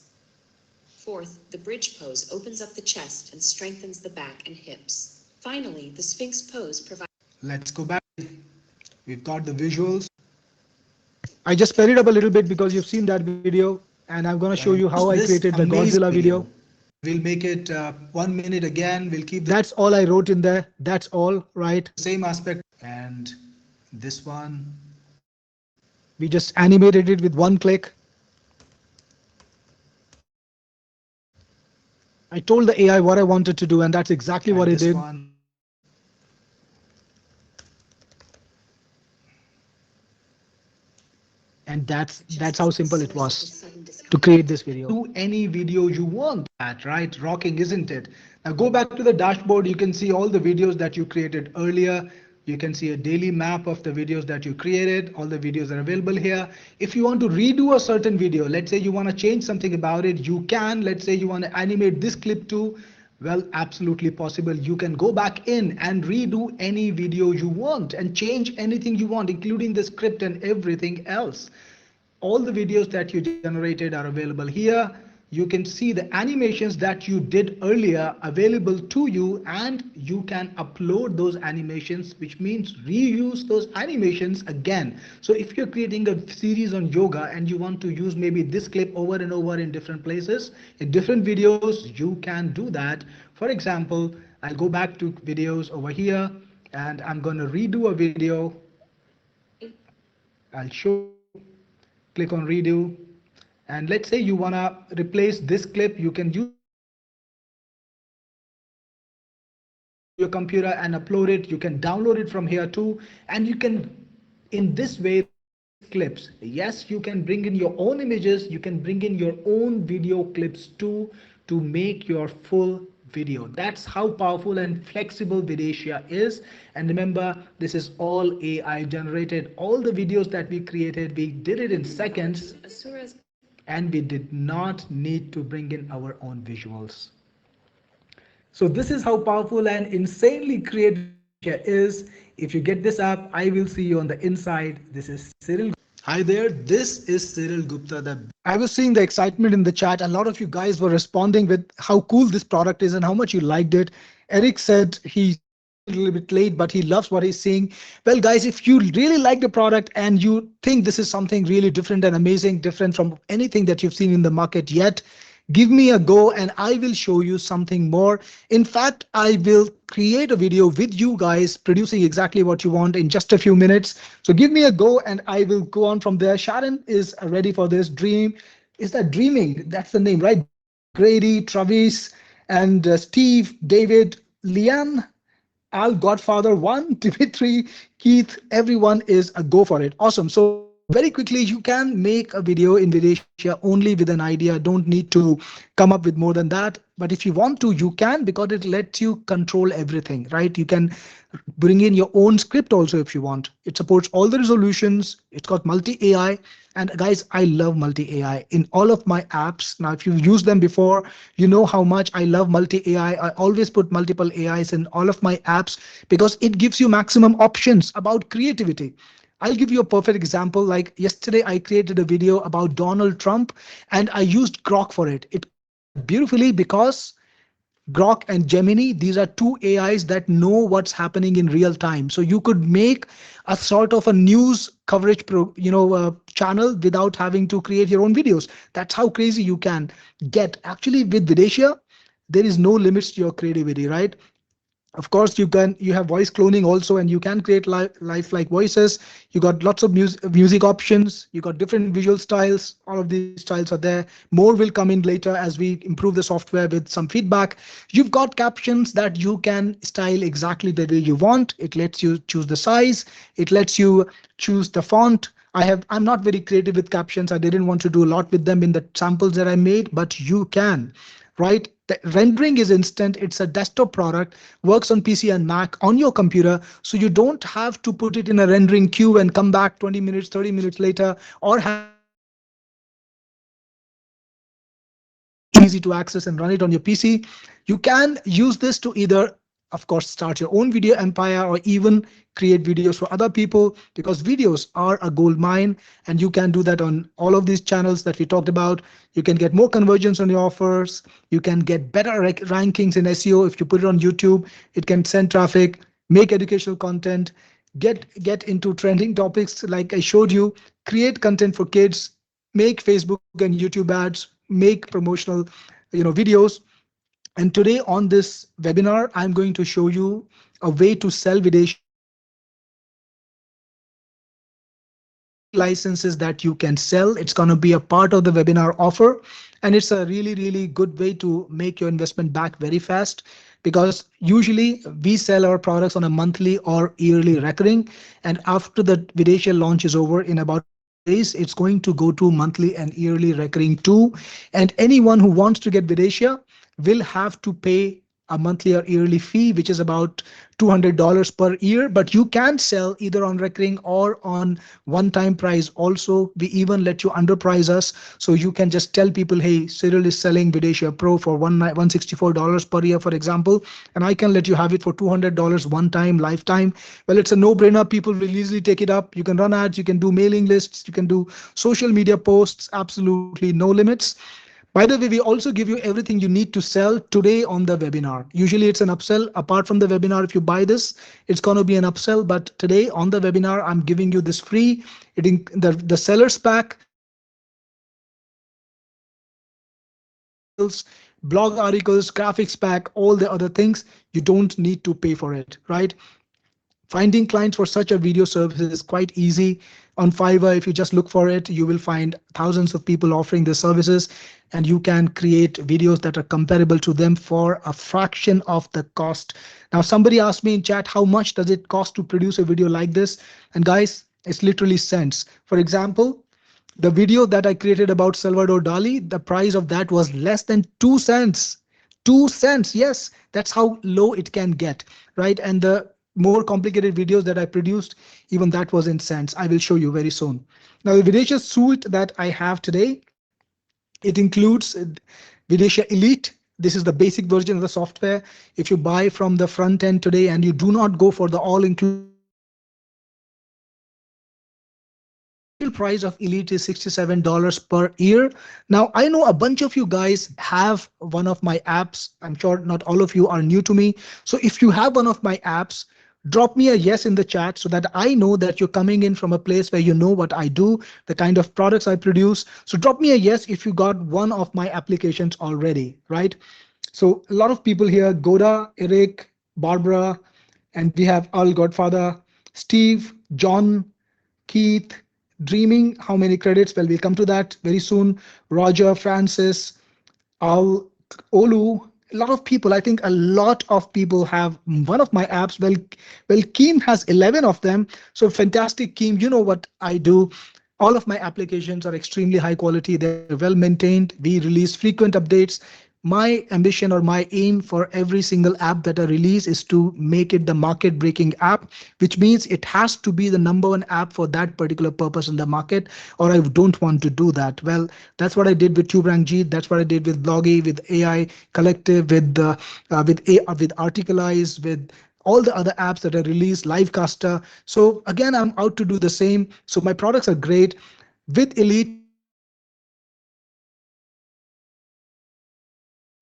Fourth, the bridge pose opens up the chest and strengthens the back and hips. Finally, the Sphinx pose provides.
Let's go back. We've got the visuals.
I just sped it up a little bit because you've seen that video, and I'm going to show you how I
This
created the
amazing
Godzilla video.
We'll make it 1 minute again. We'll keep the
That's all I wrote in there. That's all, right?
same aspect. And this one,
We just animated it with one click. I told the AI what I wanted to do, and that's exactly what
and
it
this
did.
one.
And that's how simple it was to create this video.
Do any video you want at, right? Rocking, isn't it? Now go back to the dashboard. You can see all the videos that you created earlier. You can see a daily map of the videos that you created. All the videos are available here. If you want to redo a certain video, let's say you want to change something about it, you can. Let's say you want to animate this clip too. Well, absolutely possible. You can go back in and redo any video you want and change anything you want, including the script and everything else. All the videos that you generated are available here. You can see the animations that you did earlier available to you, and you can upload those animations, which means reuse those animations again. So if you're creating a series on yoga and you want to use maybe this clip over and over in different places, in different videos, you can do that. For example, I'll go back to videos over here and I'm going to redo a video. I'll show you. Click on redo, and let's say you want to replace this clip. You can use your computer and upload it. You can download it from here too, and you can in this way replace clips. Yes, you can bring in your own images, you can bring in your own video clips too, to make your full video. That's how powerful and flexible Vidatia is. And remember, this is all AI generated. All the videos that we created, we did it in seconds, and we did not need to bring in our own visuals. So this is how powerful and insanely creative Vidatia is. If you get this app, I will see you on the inside. This is Cyril. Hi there, this is Cyril Gupta.
I was seeing the excitement in the chat. A lot of you guys were responding with how cool this product is and how much you liked it. Eric said he joined a little bit late, but he loves what he's seeing. Well, guys, if you really like the product and you think this is something really different and amazing, different from anything that you've seen in the market yet, give me a go and I will show you something more. In fact, I will create a video with you guys producing exactly what you want in just a few minutes. So give me a go and I will go on from there. Sharon is ready for this. Dream. Is that Dreaming? That's the name, right? Dreaming, Grady, Travis, and Steve, David, Liam, Al, Godfather 1, Dimitri, Keith, everyone is a go for it. Awesome. So very quickly, you can make a video in Vidatia only with an idea. Don't need to come up with more than that. But if you want to, you can, because it lets you control everything, right? You can bring in your own script also if you want. It supports all the resolutions. It's got multi AI. And guys, I love multi AI in all of my apps. Now, if you've used them before, you know how much I love multi AI. I always put multiple AIs in all of my apps because it gives you maximum options about creativity. I'll give you a perfect example. Like yesterday, I created a video about Donald Trump and I used Grok for it. It came out beautifully because Grok and Gemini, these are two AIs that know what's happening in real time. So you could make a sort of a news coverage channel without having to create your own videos. That's how crazy you can get. Actually, with Vidatia, there is no limits to your creativity, right? Of course, you have voice cloning also, and you can create lifelike voices. You got lots of music options. You got different visual styles. All of these styles are there. More will come in later as we improve the software with some feedback. You've got captions that you can style exactly the way you want. It lets you choose the size. It lets you choose the font. I'm not very creative with captions. I didn't want to do a lot with them in the samples that I made, but you can, right? The rendering is instant. It's a desktop product, works on PC and Mac on your computer. So you don't have to put it in a rendering queue and come back 20 minutes, 30 minutes later, or have to wait for it to render. It's easy to access and run it on your PC. You can use this to either, of course, start your own video empire or even create videos for other people, because videos are a gold mine, and you can do that on all of these channels that we talked about. You can get more conversions on your offers. You can get better rankings in SEO. If you put it on YouTube, it can send traffic, make educational content, get into trending topics like I showed you, create content for kids, make Facebook and YouTube ads, make promotional videos. And today on this webinar, I'm going to show you a way to sell Vidatia with free licenses that you can sell. It's going to be a part of the webinar offer. And it's a really, really good way to make your investment back very fast, because usually we sell our products on a monthly or yearly recurring. And after the Vidatia launch is over in about 10 days, it's going to go to monthly and yearly recurring too. And anyone who wants to get Vidatia will have to pay a monthly or yearly fee, which is about $200 per year. But you can sell either on recurring or on one-time price. Also, we even let you underprice us, so you can just tell people, hey, Cyril is selling Vidatia Pro for $164 per year, for example, and I can let you have it for $200 one time, lifetime. Well, it's a no-brainer. People will easily take it up. You can run ads, you can do mailing lists, you can do social media posts, absolutely no limits. By the way, we also give you everything you need to sell today on the webinar. Usually it's an upsell. Apart from the webinar, if you buy this, it's going to be an upsell. But today on the webinar, I'm giving you this free. The seller's pack includes thumbnails, blog articles, graphics pack, all the other things. You don't need to pay for it, right? Finding clients for such a video service is quite easy. On Fiverr, if you just look for it, you will find thousands of people offering the services, and you can create videos that are comparable to them for a fraction of the cost. Now, somebody asked me in chat, how much does it cost to produce a video like this? And guys, it's literally cents. For example, the video that I created about Salvador Dali, the price of that was less than 2 cents. 2 cents, yes, that's how low it can get, right? And the more complicated videos that I produced, even that was in cents. I will show you very soon. Now, the Vidatia suite that I have today, it includes Vidatia Elite. This is the basic version of the software. If you buy from the front end today and you do not go for the all-inclusive version, the initial price of Elite is $67 per year. Now, I know a bunch of you guys have one of my apps. I'm sure not all of you are new to me. So if you have one of my apps, drop me a yes in the chat so that I know that you're coming in from a place where you know what I do, the kind of products I produce. So drop me a yes if you got one of my applications already, right? So a lot of people here, Goda, Eric, Barbara, and we have Al Godfather, Steve, John, Keith, Dreaming. How many credits? Well, we'll come to that very soon. Roger, Francis, Al, Olu, a lot of people. I think a lot of people have one of my apps. Well, Keem has 11 of them. So fantastic, Keem. You know what I do. All of my applications are extremely high quality. They're well maintained. We release frequent updates. My ambition or my aim for every single app that I release is to make it the market breaking app, which means it has to be the number one app for that particular purpose in the market, or I don't want to do that. Well, that's what I did with TubeRankG. That's what I did with Bloggy, with AI Collective, with Articleize, with all the other apps that I released, Livecaster. So again, I'm out to do the same. So my products are great. With Elite,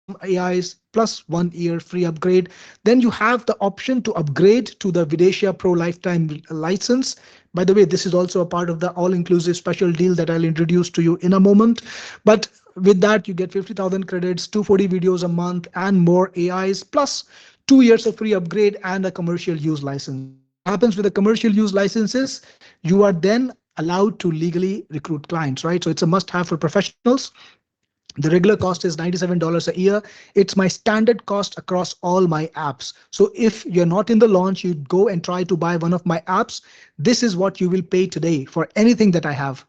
some AIs plus 1 year free upgrade. Then you have the option to upgrade to the Vidatia Pro lifetime license. By the way, this is also a part of the all-inclusive special deal that I'll introduce to you in a moment. But with that, you get 50,000 credits, 240 videos a month, and more AIs, plus 2 years of free upgrade and a commercial use license. Now, what happens with the commercial use licenses? You are then allowed to legally recruit clients, right? So it's a must-have for professionals. The regular cost is $97 a year. It's my standard cost across all my apps. So if you're not in the launch, you go and try to buy one of my apps. This is what you will pay today for anything that I have.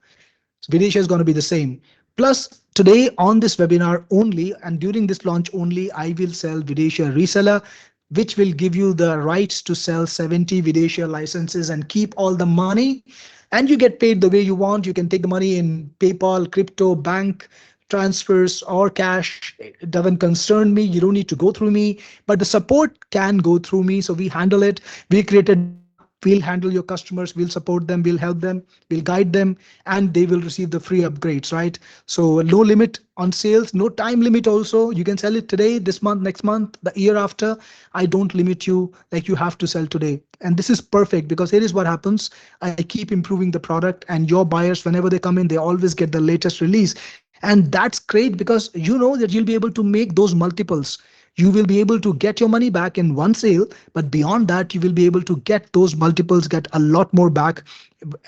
Vidatia is going to be the same. Plus, today on this webinar only and during this launch only, I will sell Vidatia Reseller, which will give you the rights to sell 70 Vidatia licenses and keep all the money. And you get paid the way you want. You can take the money in PayPal, crypto, bank transfers, or cash. It doesn't concern me. You don't need to go through me, but the support can go through me. So we handle it. We created an app. We'll handle your customers. We'll support them. We'll help them. We'll guide them, and they will receive the free upgrades, right? So no limit on sales, no time limit also. You can sell it today, this month, next month, the year after. I don't limit you like you have to sell today. And this is perfect because here is what happens. I keep improving the product, and your buyers, whenever they come in, they always get the latest release. And that's great because you know that you'll be able to make those multiples. You will be able to get your money back in one sale, but beyond that, you will be able to get those multiples, get a lot more back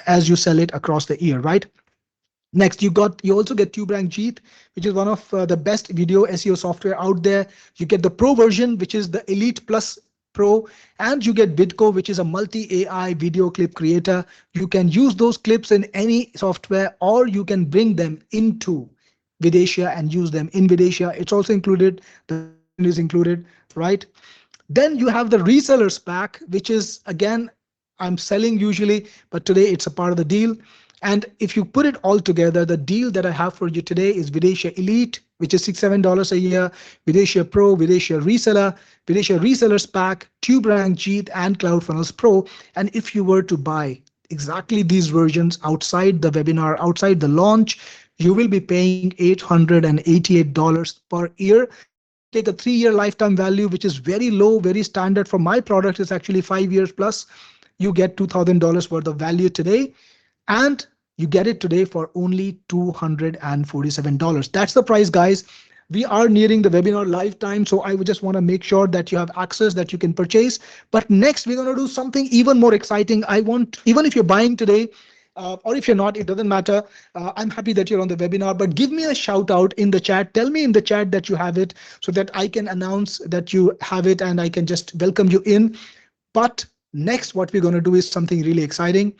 as you sell it across the year, right? Next, you also get TubeRank Jeet, which is one of the best video SEO software out there. You get the Pro version, which is the Elite Plus Pro, and you get Vidco, which is a multi-AI video clip creator. You can use those clips in any software, or you can bring them into Vidatia and use them in Vidatia. It's also included. The subscription is included, right? Then you have the resellers pack, which is again, I'm selling usually, but today it's a part of the deal. And if you put it all together, the deal that I have for you today is Vidatia Elite, which is $6-7 a year, Vidatia Pro, Vidatia Reseller, Vidatia Resellers Pack, TubeRank Jeet, and CloudFunnels Pro. And if you were to buy exactly these versions outside the webinar, outside the launch, you will be paying $888 per year. If you take a 3-year lifetime value, which is very low, very standard for my product, is actually 5 years plus, you get $2,000 worth of value today. And you get it today for only $247. That's the price, guys. We are nearing the webinar lifetime, so I would just want to make sure that you have access, that you can purchase. But next, we're going to do something even more exciting. I want, even if you're buying today, or if you're not, it doesn't matter. I'm happy that you're on the webinar, but give me a shout out in the chat. Tell me in the chat that you have it so that I can announce that you have it and I can just welcome you in. But next, what we're going to do is something really exciting.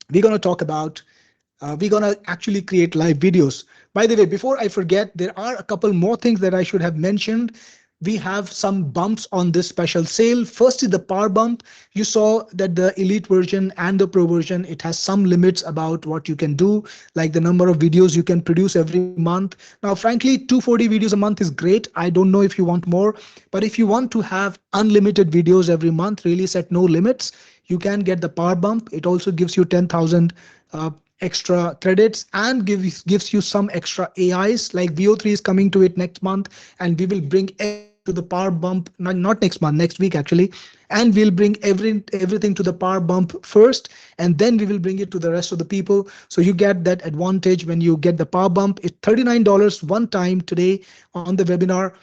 We're going to talk about we're going to actually create live videos. By the way, before I forget, there are a couple more things that I should have mentioned. We have some bumps on this special sale. First is the power bump. You saw that the Elite version and the Pro version, it has some limits about what you can do, like the number of videos you can produce every month. Now, frankly, 240 videos a month is great. I don't know if you want more, but if you want to have unlimited videos every month, really set no limits, you can get the power bump. It also gives you 10,000 extra credits and gives you some extra AIs, like VO3 is coming to it next month, and we will bring everything to the power bump, not next month, next week actually, and we'll bring everything to the power bump first, and then we will bring it to the rest of the people. So you get that advantage when you get the power bump. It's $39 one time today on the webinar,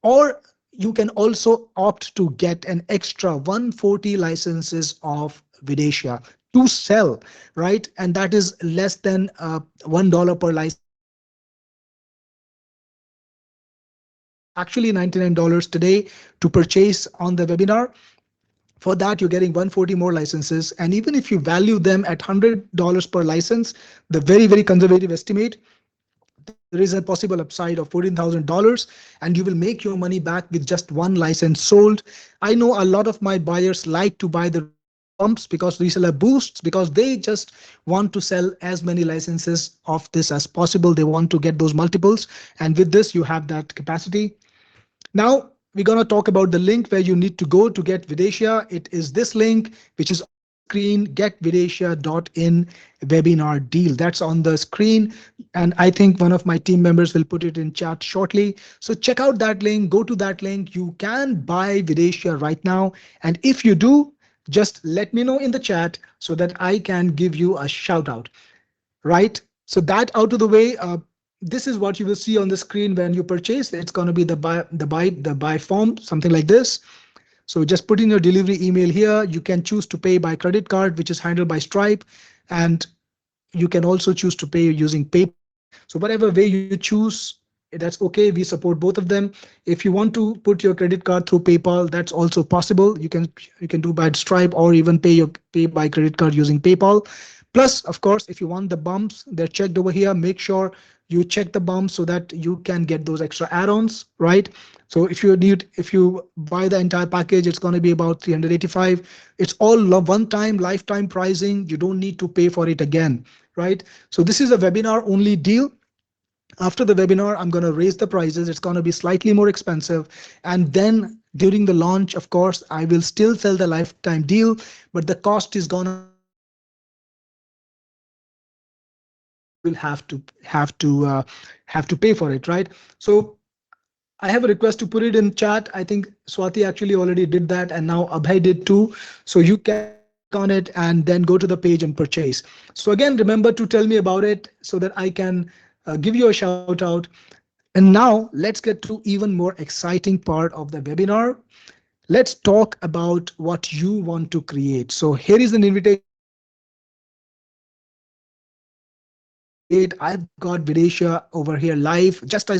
or you can also opt to get an extra 140 licenses of Vidatia to sell, right? And that is less than $1 per license. It's actually $99 today to purchase on the webinar. For that, you're getting 140 more licenses. And even if you value them at $100 per license, the very, very conservative estimate, there is a possible upside of $14,000, and you will make your money back with just one license sold. I know a lot of my buyers like to buy the reseller bumps because reseller boosts, because they just want to sell as many licenses of this as possible. They want to get those multiples. And with this, you have that capacity. Now, we're going to talk about the link where you need to go to get Vidatia. It is this link, which is screen, getvidatia.in webinar deal. That's on the screen. And I think one of my team members will put it in chat shortly. So check out that link, go to that link. You can buy Vidatia right now. And if you do, just let me know in the chat so that I can give you a shout out, right? So that out of the way, this is what you will see on the screen when you purchase. It's going to be the buy form, something like this. So just put in your delivery email here. You can choose to pay by credit card, which is handled by Stripe, and you can also choose to pay using PayPal. So whatever way you choose, that's okay. We support both of them. If you want to put your credit card through PayPal, that's also possible. You can do by Stripe or even pay by credit card using PayPal. Plus, of course, if you want the bumps, they're checked over here. Make sure you check the bumps so that you can get those extra add-ons, right? So if you buy the entire package, it's going to be about 385. It's all one-time lifetime pricing. You don't need to pay for it again, right? So this is a webinar only deal. After the webinar, I'm going to raise the prices. It's going to be slightly more expensive. And then during the launch, of course, I will still sell the lifetime deal, but the cost is going to be you will have to pay for it, right? So I have a request to put it in chat. I think Swati actually already did that, and now Abhay did too. So you can click on it and then go to the page and purchase. So again, remember to tell me about it so that I can give you a shout out. And now let's get to even more exciting part of the webinar. Let's talk about what you want to create. So here is an invitation for you to create. I've got Vidatia over here live, just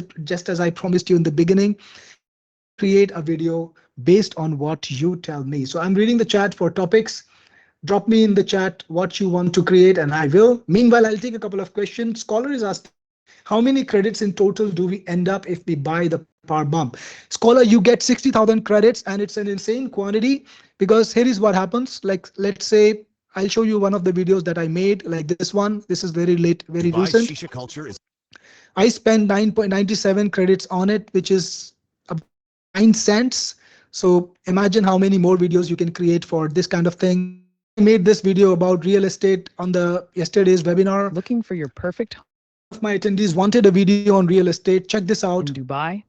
as I promised you in the beginning. I will create a video based on what you tell me. So I'm reading the chat for topics. Drop me in the chat what you want to create, and I will. Meanwhile, I'll take a couple of questions. Scholar is asking, how many credits in total do we end up if we buy the power bump? Scholar, you get 60,000 credits, and it's an insane quantity because here is what happens. Like, let's say I'll show you one of the videos that I made, like this one. This is very late, very
Dubai's
recent.
shisha culture is
I spent 9.97 credits on it, which is about 9 cents. So imagine how many more videos you can create for this kind of thing. I made this video about real estate on the yesterday's webinar.
Looking for your perfect home
One of my attendees wanted a video on real estate. Check this out.
in Dubai?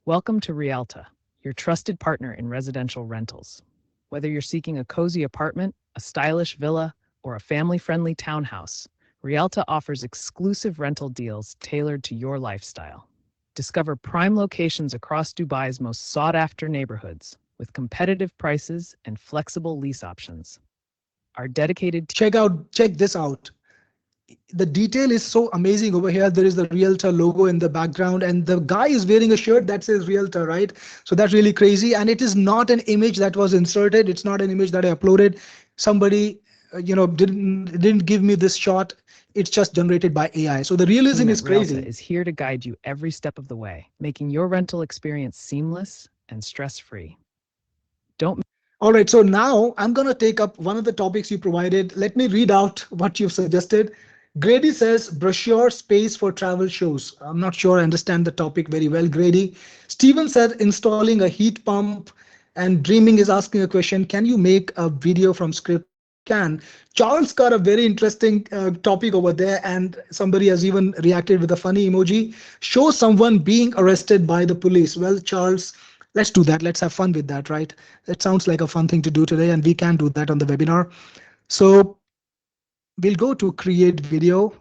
Welcome to Rialta, your trusted partner in residential rentals. Whether you're seeking a cozy apartment, a stylish villa, or a family-friendly townhouse, Rialta offers exclusive rental deals tailored to your lifestyle. Discover prime locations across Dubai's most sought-after neighborhoods with competitive prices and flexible lease options. Our dedicated
Check this out. The detail is so amazing over here. There is the realtor logo in the background, and the guy is wearing a shirt that says realtor, right? So that's really crazy. And it is not an image that was inserted. It's not an image that I uploaded. Somebody didn't give me this shot. It's just generated by AI. So the realism
team
is
at Rialta
crazy.
is here to guide you every step of the way, making your rental experience seamless and stress-free. Don't
All right, so now I'm going to take up one of the topics you provided. Let me read out what you've suggested. Grady says brochure space for travel shows. I'm not sure I understand the topic very well, Grady. Steven said installing a heat pump, and Dreaming is asking a question. Can you make a video from script? Yes, you can. Charles got a very interesting topic over there, and somebody has even reacted with a funny emoji. Show someone being arrested by the police. Well, Charles, let's do that. Let's have fun with that, right? That sounds like a fun thing to do today, and we can do that on the webinar. So we'll go to create video,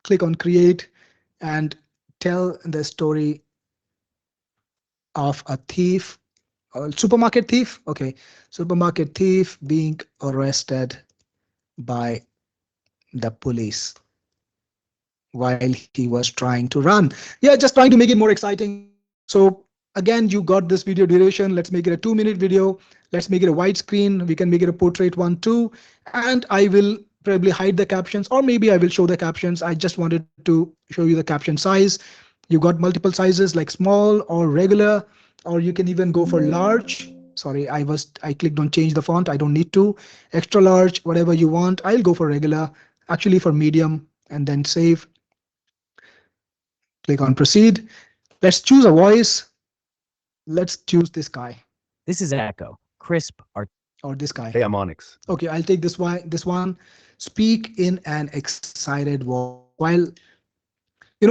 click on create, and tell the story of a thief, a supermarket thief. Okay, supermarket thief being arrested by the police while he was trying to run. Yeah, just trying to make it more exciting, right? So again, you got this video duration. Let's make it a 2-minute video. Let's make it a widescreen. We can make it a portrait one too. And I will probably hide the captions, or maybe I will show the captions. I just wanted to show you the caption size. You got multiple sizes like small or regular, or you can even go for large. Sorry, I clicked on change the font. I don't need to. Extra large, whatever you want. I'll go for regular, actually for medium, and then save. Click on proceed. Let's choose a voice. Let's choose this guy.
This is Echo, crisp, art.
or this
Hey,
guy?
I'm Onyx.
Okay, I'll take this one. This one. Speak in an excited voice. While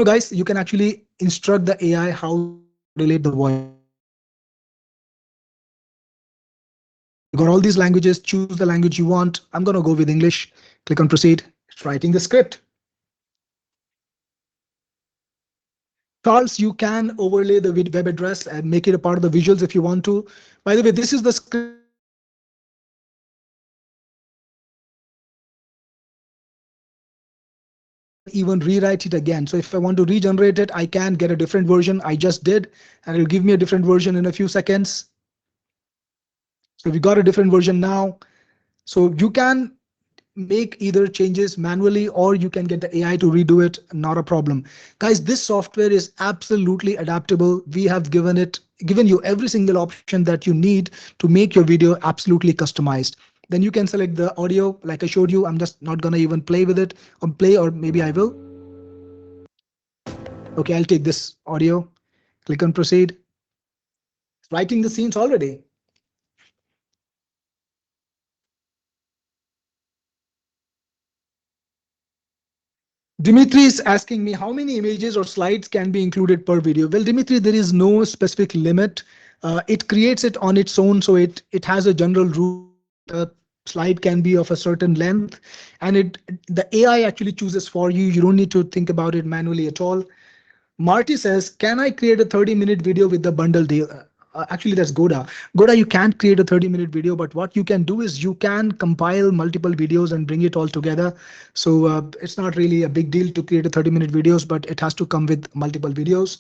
guys, you can actually instruct the AI how to modulate the voice. You got all these languages. Choose the language you want. I'm gonna go with English. Click on proceed. It's writing the script. Charles, you can overlay the web address and make it a part of the visuals if you want to. By the way, this is the script that I use for my videos. I can even rewrite it again. So if I want to regenerate it, I can get a different version. I just did, and it'll give me a different version in a few seconds. So we got a different version now. So you can make either changes manually or you can get the AI to redo it. Not a problem. Guys, this software is absolutely adaptable. We have given you every single option that you need to make your video absolutely customized. Then you can select the audio like I showed you. I'm just not gonna even play with it or play, or maybe I will. Okay, I'll take this audio. Click on proceed. It's writing the scenes already. Dimitri is asking me how many images or slides can be included per video. Well, Dimitri, there is no specific limit. It creates it on its own, so it has a general rule that a slide can be of a certain length, and the AI actually chooses for you. You don't need to think about it manually at all. Marty says, can I create a 30-minute video with the bundle deal? Actually, that's Goda. Goda, you can't create a 30-minute video, but what you can do is you can compile multiple videos and bring it all together. So it's not really a big deal to create a 30-minute videos, but it has to come with multiple videos.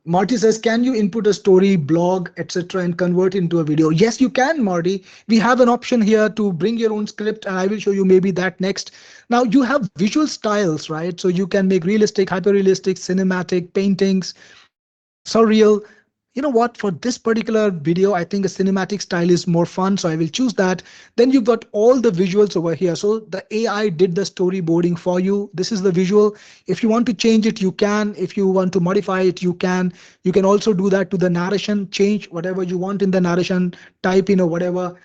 Marty says, can you input a story, blog, etc., and convert into a video? Yes, you can, Marty. We have an option here to bring your own script, and I will show you maybe that next. Now, you have visual styles, right? So you can make realistic, hyper-realistic, cinematic, paintings, surreal. You know what? For this particular video, I think a cinematic style is more fun, so I will choose that. Then you've got all the visuals over here. So the AI did the storyboarding for you. This is the visual. If you want to change it, you can. If you want to modify it, you can. You can also do that to the narration, change whatever you want in the narration, type in or whatever.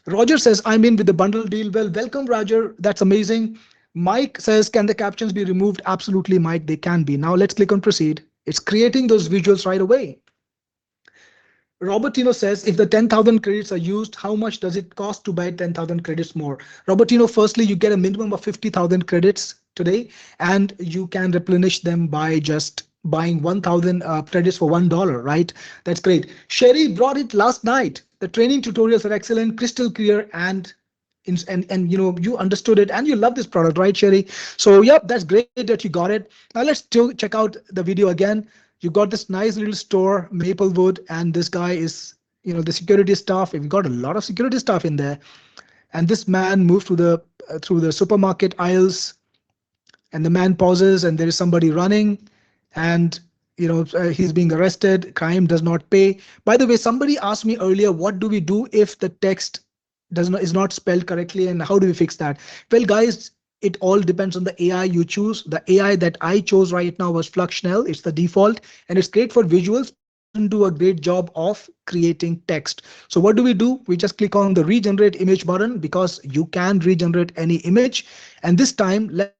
Roger says, I'm in with the bundle deal. Well, welcome, Roger. That's amazing. Mike says, can the captions be removed? Absolutely, Mike, they can be. Now let's click on proceed. It's creating those visuals right away. Robertino says, if the 10,000 credits are used, how much does it cost to buy 10,000 credits more? Robertino, firstly, you get a minimum of 50,000 credits today, and you can replenish them by just buying 1,000 credits for $1, right? That's great. Sherry brought it last night. The training tutorials are excellent, crystal clear, and you understood it and you love this product, right, Sherry? So yep, that's great that you got it. Now let's check out the video again. You got this nice little store, Maplewood, and this guy is, the security staff. We've got a lot of security staff in there. And this man moved through the supermarket aisles, and the man pauses, and there is somebody running, and he's being arrested. Crime does not pay. By the way, somebody asked me earlier, what do we do if the text does not is not spelled correctly, and how do we fix that? Well, guys, it all depends on the AI you choose. The AI that I chose right now was Fluxnell. It's the default, and it's great for visuals, but it doesn't do a great job of creating text. So what do? We just click on the regenerate image button, because you can regenerate any image. And this time, let's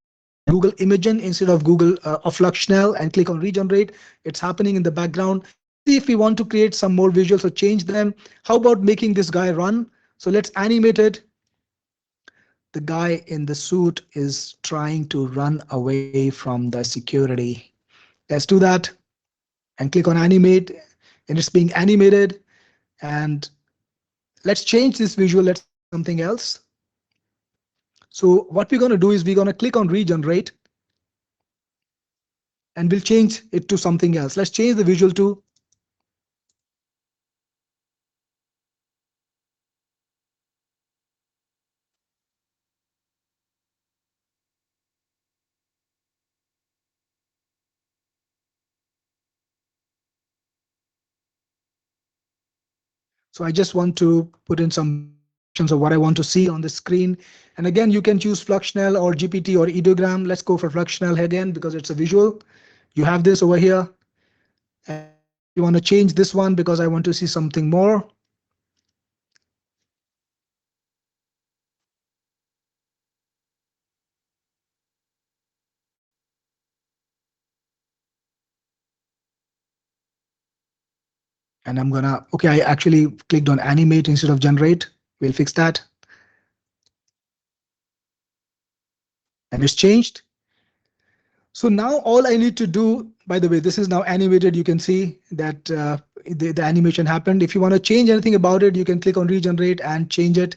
click on Google Imagen instead of Google of Fluxnell, and click on regenerate. It's happening in the background. Let's see if we want to create some more visuals or change them. How about making this guy run? So let's animate it. The guy in the suit is trying to run away from the security. Let's do that and click on animate, and it's being animated. And let's change this visual. Let's make it something else. So what we're going to do is we're going to click on regenerate, and we'll change it to something else. Let's change the visual to So I just want to put in some basic instructions of what I want to see on the screen. And again, you can choose Fluxnell or GPT or ideogram. Let's go for Fluxnell again because it's a visual. You have this over here. And if you want to change this one because I want to see something more, And I'm gonna, okay, I actually clicked on animate instead of generate. We'll fix that. And it's changed. So now all I need to do, by the way, this is now animated. You can see that the animation happened. If you want to change anything about it, you can click on regenerate and change it.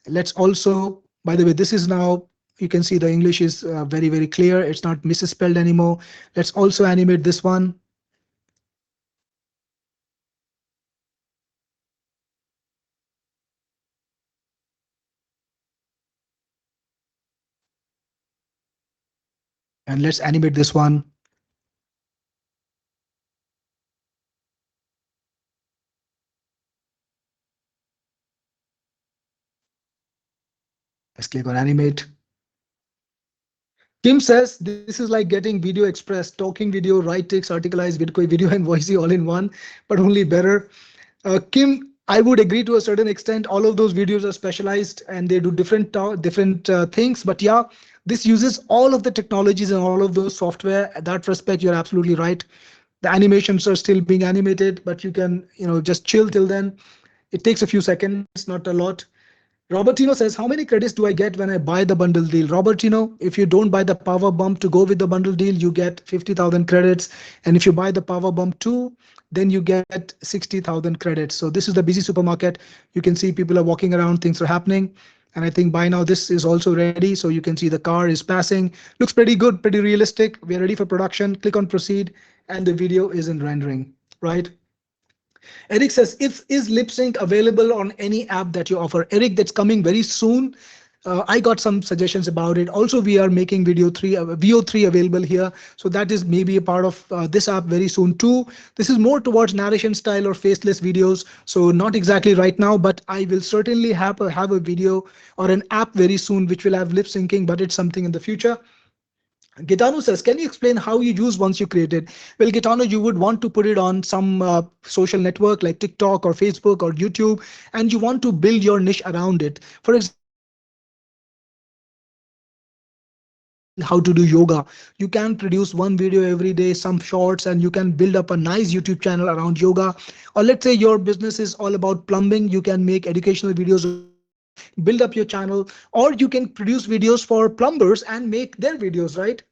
Let's also, by the way, this is now, you can see the English is very, very clear. It's not misspelled anymore. Let's also animate this one. And let's animate this one. Let's click on animate. Kim says this is like getting Video Express, talking video, write text, articleize, video and voicey all in one, but only better. Kim, I would agree to a certain extent. All of those videos are specialized and they do different things. But yeah, this uses all of the technologies and all of those software. At that respect, you're absolutely right. The animations are still being animated, but you can, just chill till then. It takes a few seconds, not a lot. Robertino says, how many credits do I get when I buy the bundle deal? Robertino, if you don't buy the power bump to go with the bundle deal, you get 50,000 credits. And if you buy the power bump 2, then you get 60,000 credits. So this is the busy supermarket. You can see people are walking around, things are happening. And I think by now this is also ready. So you can see the car is passing. Looks pretty good, pretty realistic. We are ready for production. Click on proceed and the video is in rendering, right? Eric says, if is lip sync available on any app that you offer? Eric, that's coming very soon. I got some suggestions about it. Also, we are making VO3 available here. So that is maybe a part of this app very soon too. This is more towards narration style or faceless videos. So not exactly right now, but I will certainly have a video or an app very soon, which will have lip syncing, but it's something in the future. Gitano says, can you explain how you use once you create it? Well, Gitano, you would want to put it on some social network like TikTok or Facebook or YouTube, and you want to build your niche around it. For example, if you want to teach how to do yoga, you can produce one video every day, some shorts, and you can build up a nice YouTube channel around yoga. Or let's say your business is all about plumbing, you can make educational videos around that, build up your channel, or you can produce videos for plumbers and make their videos, right?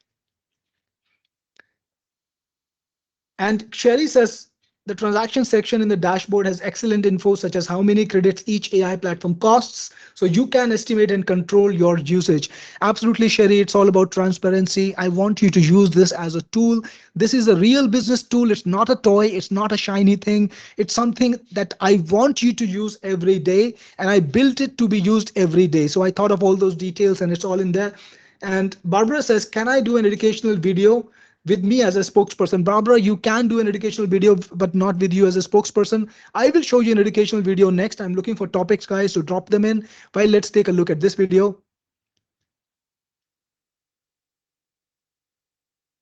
And Sherry says the transaction section in the dashboard has excellent info such as how many credits each AI platform costs. So you can estimate and control your usage. Absolutely, Sherry. It's all about transparency. I want you to use this as a tool. This is a real business tool. It's not a toy. It's not a shiny thing. It's something that I want you to use every day. And I built it to be used every day. So I thought of all those details and it's all in there. And Barbara says, can I do an educational video with me as a spokesperson? Barbara, you can do an educational video, but not with you as a spokesperson. I will show you an educational video next. I'm looking for topics, guys, to drop them in. Well, let's take a look at this video.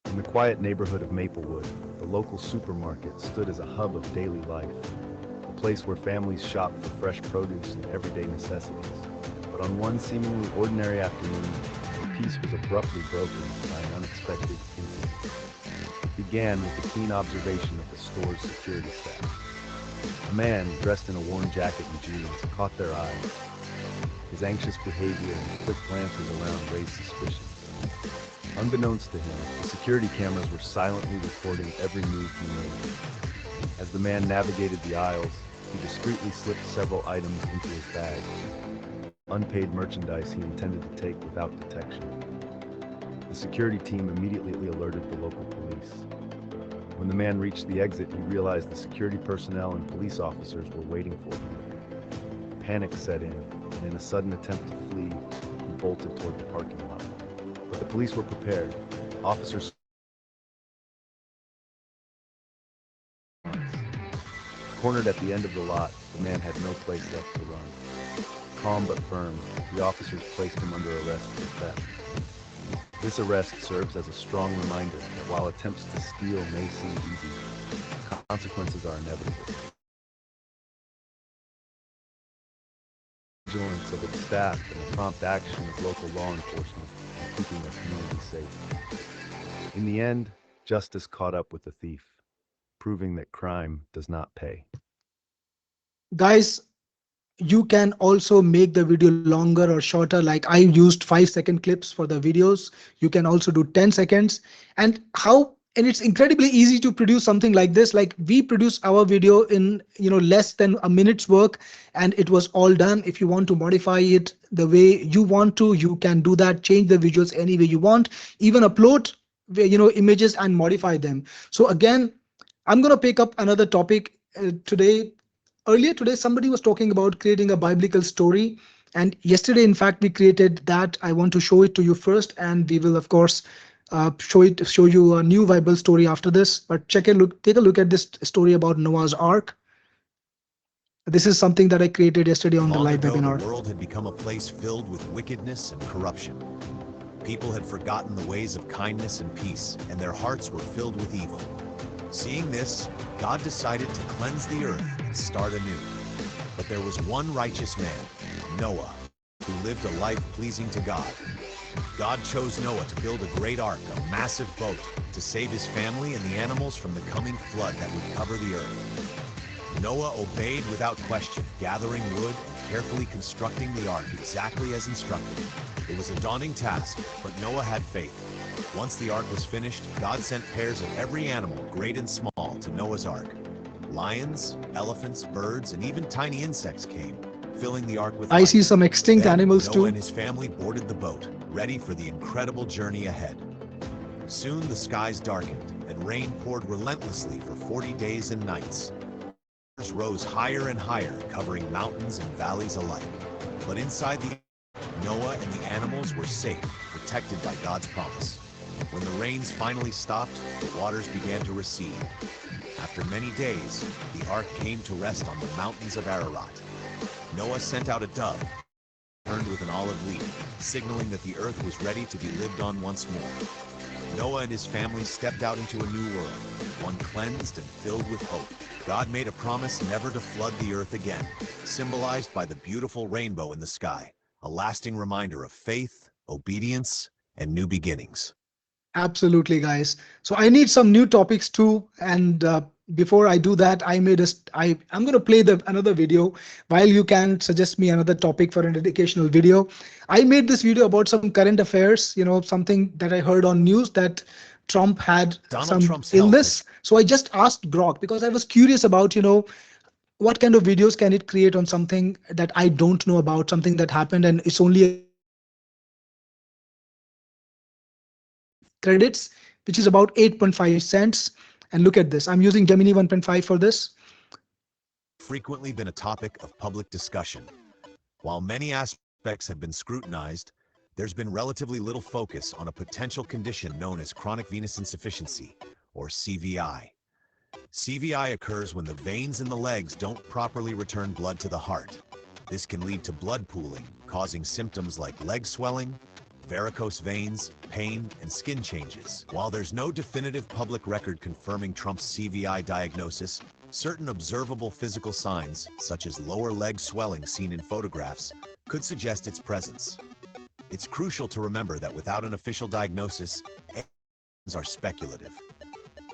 In the quiet neighborhood of Maplewood, the local supermarket stood as a hub of daily life, a place where families shopped for fresh produce and everyday necessities. But on one seemingly ordinary afternoon, the peace was abruptly broken by an unexpected incident. It began with the keen observation of the store's security staff. A man dressed in a worn jacket and jeans caught their eye. His anxious behavior and quick glances around raised suspicions. Unbeknownst to him, the security cameras were silently recording every move he made. As the man navigated the aisles, he discreetly slipped several items into his bag, unpaid merchandise he intended to take without detection. The security team immediately alerted the local police. When the man reached the exit, he realized the security personnel and police officers were waiting for him. Panic set in, and in a sudden attempt to flee, he bolted toward the parking lot. But the police were prepared. Officers cornered at the end of the lot, the man had no place left to run. Calm but firm, the officers placed him under arrest for theft. This arrest serves as a strong reminder that while attempts to steal may seem easy, consequences are inevitable. Vigilance of its staff and the prompt action of local law enforcement in keeping their community safe. In the end, justice caught up with the thief. proving that crime does not pay.
Guys, you can also make the video longer or shorter. Like I used 5-second clips for the videos. You can also do 10 seconds. And it's incredibly easy to produce something like this. Like we produce our video in less than a minute's work, and it was all done. If you want to modify it the way you want to, you can do that. Change the visuals any way you want. Even upload images and modify them. So again, I'm going to pick up another topic today. Earlier today, somebody was talking about creating a biblical story. And yesterday, in fact, we created that. I want to show it to you first, and we will, of course, show you a new Bible story after this. But take a look at this story about Noah's Ark. This is something that I created yesterday on the
Long
live
ago,
webinar.
the world had become a place filled with wickedness and corruption. People had forgotten the ways of kindness and peace, and their hearts were filled with evil. Seeing this, God decided to cleanse the earth and start anew. But there was one righteous man, Noah, who lived a life pleasing to God. God chose Noah to build a great ark, a massive boat, to save his family and the animals from the coming flood that would cover the earth. Noah obeyed without question, gathering wood and carefully constructing the ark exactly as instructed. It was a daunting task, but Noah had faith. Once the ark was finished, God sent pairs of every animal, great and small, to Noah's ark. Lions, elephants, birds, and even tiny insects came, filling the ark with
I
life.
see some extinct
Then
animals
Noah
too.
and his family boarded the boat, ready for the incredible journey ahead. Soon the skies darkened, and rain poured relentlessly for 40 days and nights. Waters rose higher and higher, covering mountains and valleys alike. But inside the ark, Noah and the animals were safe, protected by God's promise. When the rains finally stopped, the waters began to recede. After many days, the ark came to rest on the mountains of Ararat. Noah sent out a dove, turned with an olive leaf, signaling that the earth was ready to be lived on once more. Noah and his family stepped out into a new world, one cleansed and filled with hope. God made a promise never to flood the earth again, symbolized by the beautiful rainbow in the sky, a lasting reminder of faith, obedience, and new beginnings.
Absolutely, guys. So I need some new topics too. And before I do that, I'm going to play another video while you can suggest me another topic for an educational video. I made this video about some current affairs, something that I heard on news that Trump had
Donald
some
Trump's health
illness. So I just asked Grok because I was curious about, what kind of videos can it create on something that I don't know about, something that happened and it's only a credits, which is about 8.5 cents. And look at this. I'm using Gemini 1.5 for this.
frequently been a topic of public discussion. While many aspects have been scrutinized, there's been relatively little focus on a potential condition known as chronic venous insufficiency, or CVI. CVI occurs when the veins in the legs don't properly return blood to the heart. This can lead to blood pooling, causing symptoms like leg swelling, varicose veins, pain, and skin changes. While there's no definitive public record confirming Trump's CVI diagnosis, certain observable physical signs, such as lower leg swelling seen in photographs, could suggest its presence. It's crucial to remember that without an official diagnosis, are speculative.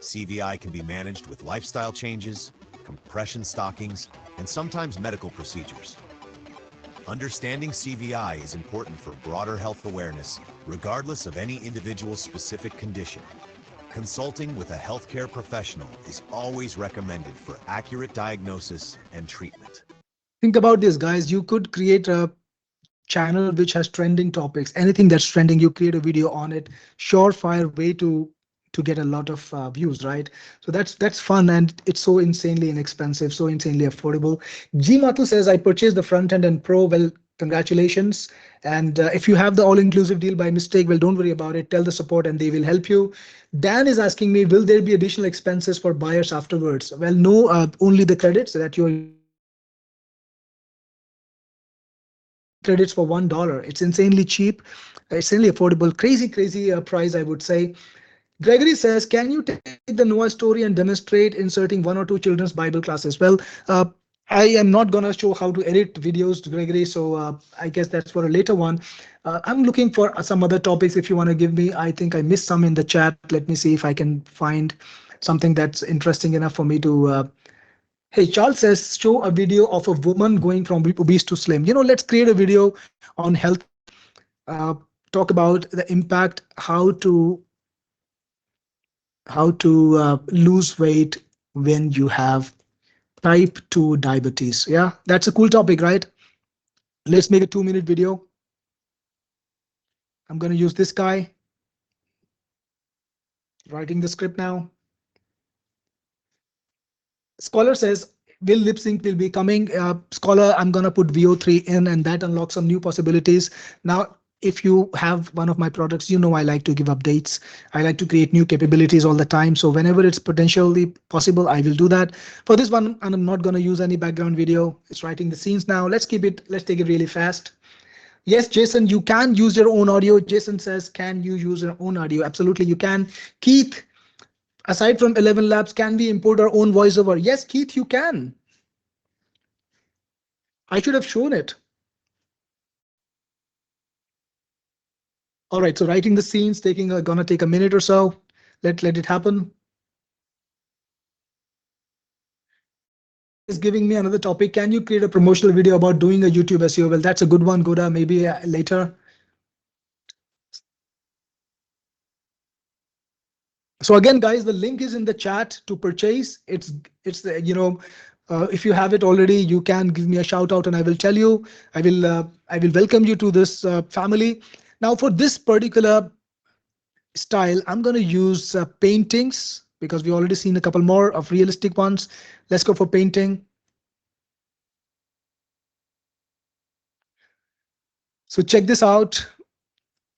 CVI can be managed with lifestyle changes, compression stockings, and sometimes medical procedures. Understanding CVI is important for broader health awareness, regardless of any individual's specific condition. Consulting with a healthcare professional is always recommended for accurate diagnosis and treatment.
Think about this, guys. You could create a channel which has trending topics. Anything that's trending, you create a video on it. Surefire way to get a lot of views, right? So that's fun, and it's so insanely inexpensive, so insanely affordable. G Matu says, I purchased the front end and pro. Well, congratulations. And if you have the all-inclusive deal by mistake, well, don't worry about it. Tell the support and they will help you. Dan is asking me, will there be additional expenses for buyers afterwards? Well, no, only the credits that you're credits for $1. It's insanely cheap, insanely affordable, crazy price, I would say. Gregory says, can you take the Noah story and demonstrate inserting 1 or 2 children's Bible classes? Well, I am not going to show how to edit videos, Gregory, so I guess that's for a later one. I'm looking for some other topics if you want to give me. I think I missed some in the chat. Let me see if I can find. something that's interesting enough for me to. Hey, Charles says, show a video of a woman going from obese to slim. Let's create a video on health. Uh, talk about the impact, how to lose weight when you have type 2 diabetes. Yeah, that's a cool topic, right? Let's make a 2-minute video. I'm going to use this guy, writing the script now. Scholar says, will lip sync will be coming. Scholar, I'm going to put VO3 in, and that unlocks some new possibilities. Now, if you have one of my products, I like to give updates. I like to create new capabilities all the time. So whenever it's potentially possible, I will do that. For this one, and I'm not going to use any background video. It's writing the scenes now. Let's take it really fast. Yes, Jason, you can use your own audio. Jason says, can you use your own audio? Absolutely, you can. Keith, aside from 11 Labs, can we import our own voiceover? Yes, Keith, you can. I should have shown it. All right, so writing the scenes gonna take a minute or so. Let it happen. Goda is giving me another topic. Can you create a promotional video about doing a YouTube SEO? Well, that's a good one, Goda. Maybe later. So again, guys, the link is in the chat to purchase. It's if you have it already, you can give me a shout out, and I will tell you. I will welcome you to this family. Now, for this particular style, I'm going to use paintings because we already seen a couple more of realistic ones. Let's go for painting. So check this out.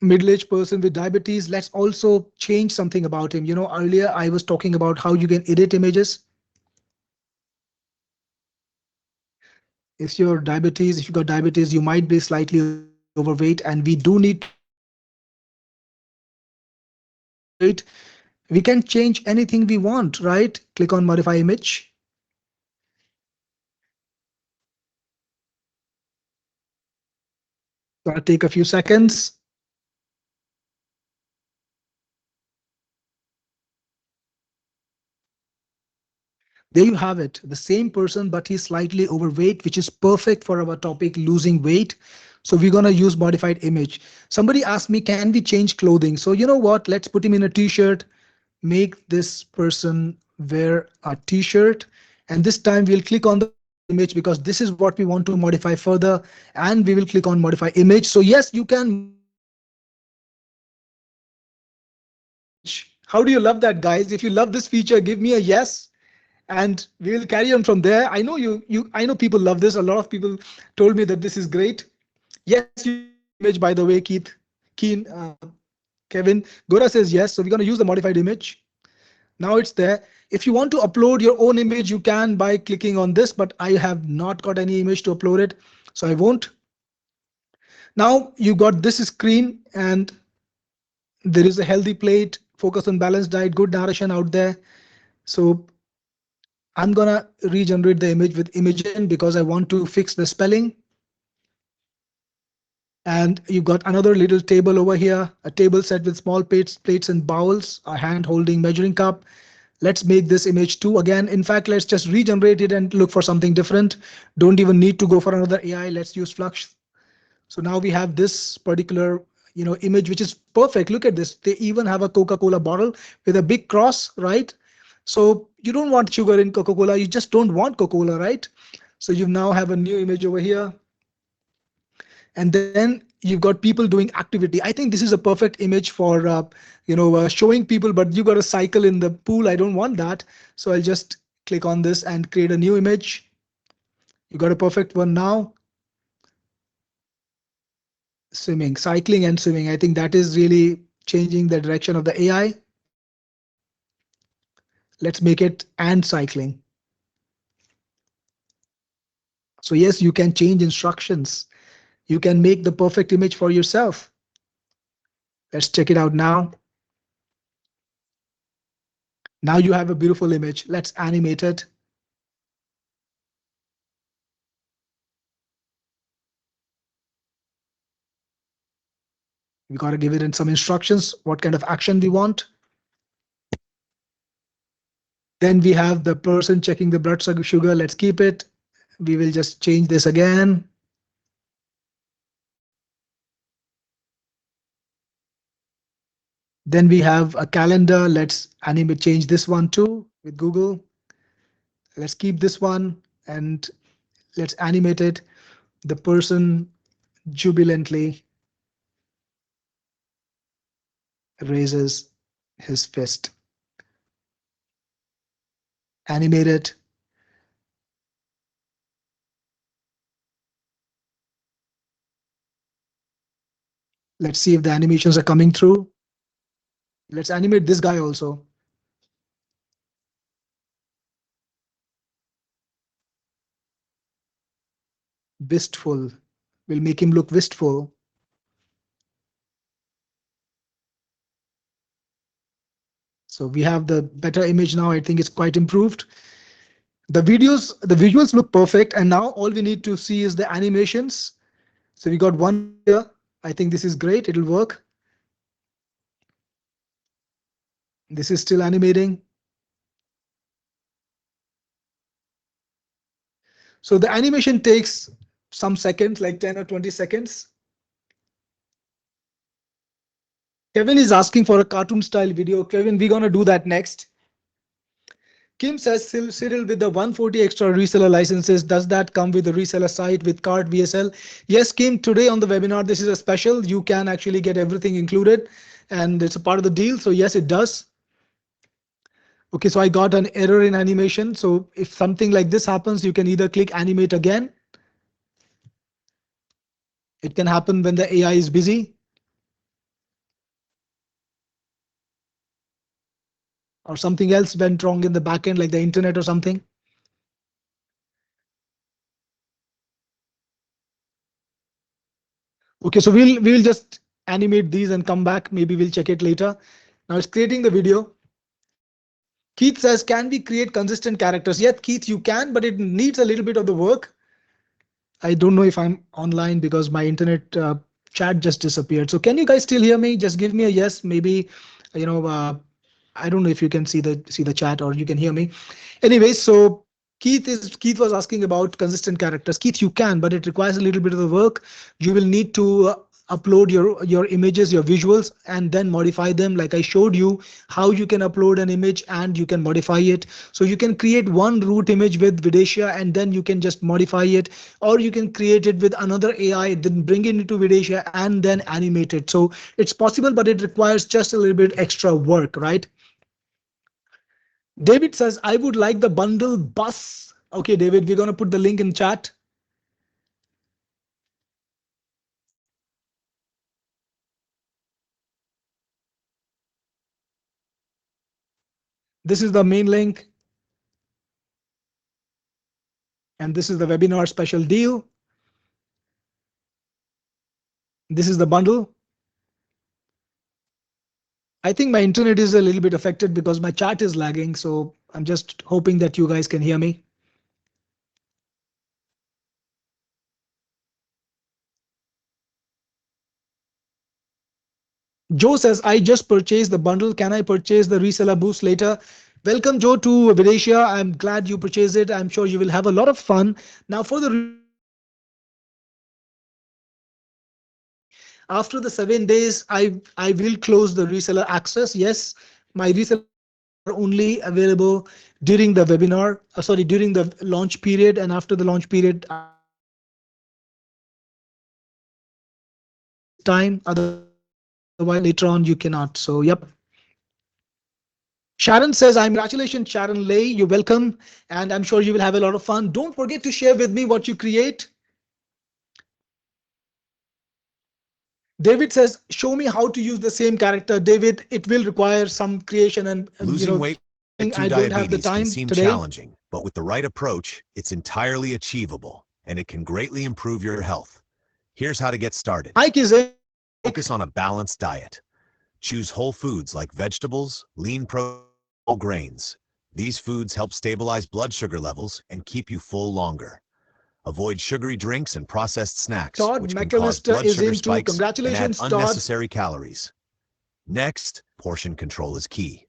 Middle-aged person with diabetes. Let's also change something about him. Earlier I was talking about how you can edit images. If you've got diabetes, you might be slightly overweight, and we do need to change that. Weight. We can change anything we want, right? Click on modify image. Gonna take a few seconds. There you have it, the same person, but he's slightly overweight, which is perfect for our topic, losing weight. So we're gonna use modified image. Somebody asked me, can we change clothing? So you know what? Let's put him in a t-shirt, make this person wear a t-shirt. And this time we'll click on the modify image because this is what we want to modify further. And we will click on modify image. So yes, you can modify image. How do you love that, guys? If you love this feature, give me a yes. And we will carry on from there. I know I know people love this. A lot of people told me that this is great. Yes, you can change the image, by the way, Keen, Kevin. Gora says yes. So we're going to use the modified image. Now it's there. If you want to upload your own image, you can by clicking on this, but I have not got any image to upload it, so I won't. Now you got this screen, and there is a healthy plate, focus on balanced diet, good narration out there. So I'm gonna regenerate the image with Imagen because I want to fix the spelling. And you've got another little table over here, a table set with small plates and bowls, a hand holding measuring cup. Let's make this image 2 again. In fact, let's just regenerate it and look for something different. Don't even need to go for another AI. Let's use Flux. So now we have this particular image, which is perfect. Look at this. They even have a Coca-Cola bottle with a big cross, right? So you don't want sugar in Coca-Cola. You just don't want Coca-Cola, right? So you now have a new image over here. And then you've got people doing activity. I think this is a perfect image for showing people, but you got a cycle in the pool. I don't want that. So I'll just click on this and create a new image. You got a perfect one now. Swimming, cycling and swimming. I think that is really changing the direction of the AI. Let's make it and cycling. So yes, you can change instructions. You can make the perfect image for yourself. Let's check it out now. Now you have a beautiful image. Let's animate it. We got to give it in some instructions, what kind of action we want. Then we have the person checking the blood sugar. Let's keep it. We will just change this again. Then we have a calendar. Let's animate, change this one too with Google. Let's keep this one and let's animate it. The person jubilantly raises his fist. Animate it. Let's see if the animations are coming through. Let's animate this guy also. Wistful. We'll make him look wistful. So we have the better image now. I think it's quite improved. The visuals look perfect. And now all we need to see is the animations. So we got one here. I think this is great. It'll work. This is still animating. So the animation takes some seconds, like 10 or 20 seconds. Kevin is asking for a cartoon style video. Kevin, we're going to do that next. Kim says, Cyril, with the 140 extra reseller licenses, does that come with the reseller site with cart VSL? Yes, Kim, today on the webinar, this is a special. You can actually get everything included and it's a part of the deal. So yes, it does. Okay, so I got an error in animation. So if something like this happens, you can either click animate again. It can happen when the AI is busy. Or something else went wrong in the backend, like the internet or something. Okay, so we'll just animate these and come back. Maybe we'll check it later. Now it's creating the video. Keith says, can we create consistent characters? Yes, Keith, you can, but it needs a little bit of the work. I don't know if I'm online because my internet chat just disappeared. So can you guys still hear me? Just give me a yes. Maybe, you know, I don't know if you can see the chat or you can hear me. Anyway, so Keith was asking about consistent characters. Keith, you can, but it requires a little bit of the work. You will need to upload your images, your visuals, and then modify them. Like I showed you how you can upload an image and you can modify it. So you can create one root image with Vidatia and then you can just modify it, or you can create it with another AI, then bring it into Vidatia and then animate it. So it's possible, but it requires just a little bit extra work, right? David says, I would like the bundle bus. Okay, David, we're going to put the link in chat. This is the main link. And this is the webinar special deal. This is the bundle. I think my internet is a little bit affected because my chat is lagging. So I'm just hoping that you guys can hear me. Joe says, I just purchased the bundle. Can I purchase the reseller boost later? Welcome, Joe, to Vidatia. I'm glad you purchased it. I'm sure you will have a lot of fun. Now for the after the 7 days, I will close the reseller access. Yes, my reseller are only available during the webinar, during the launch period, and after the launch period time. Otherwise, later on you cannot. So, yep. Sharon says, I'm congratulations, Sharon Lay. You're welcome, and I'm sure you will have a lot of fun. Don't forget to share with me what you create. David says, show me how to use the same character. David, it will require some creation and
Losing weight with
I don't have the
diabetes can
time
seem
today.
challenging, but with the right approach, it's entirely achievable, and it can greatly improve your health. Here's how to get started.
Hi, Kizek.
Focus on a balanced diet. Choose whole foods like vegetables, lean protein, whole grains. These foods help stabilize blood sugar levels and keep you full longer. Avoid sugary drinks and processed snacks,
Todd
which can cause
McAllister
blood
is
sugar
into.
spikes and add
Congratulations, Todd.
unnecessary calories. Next, portion control is key.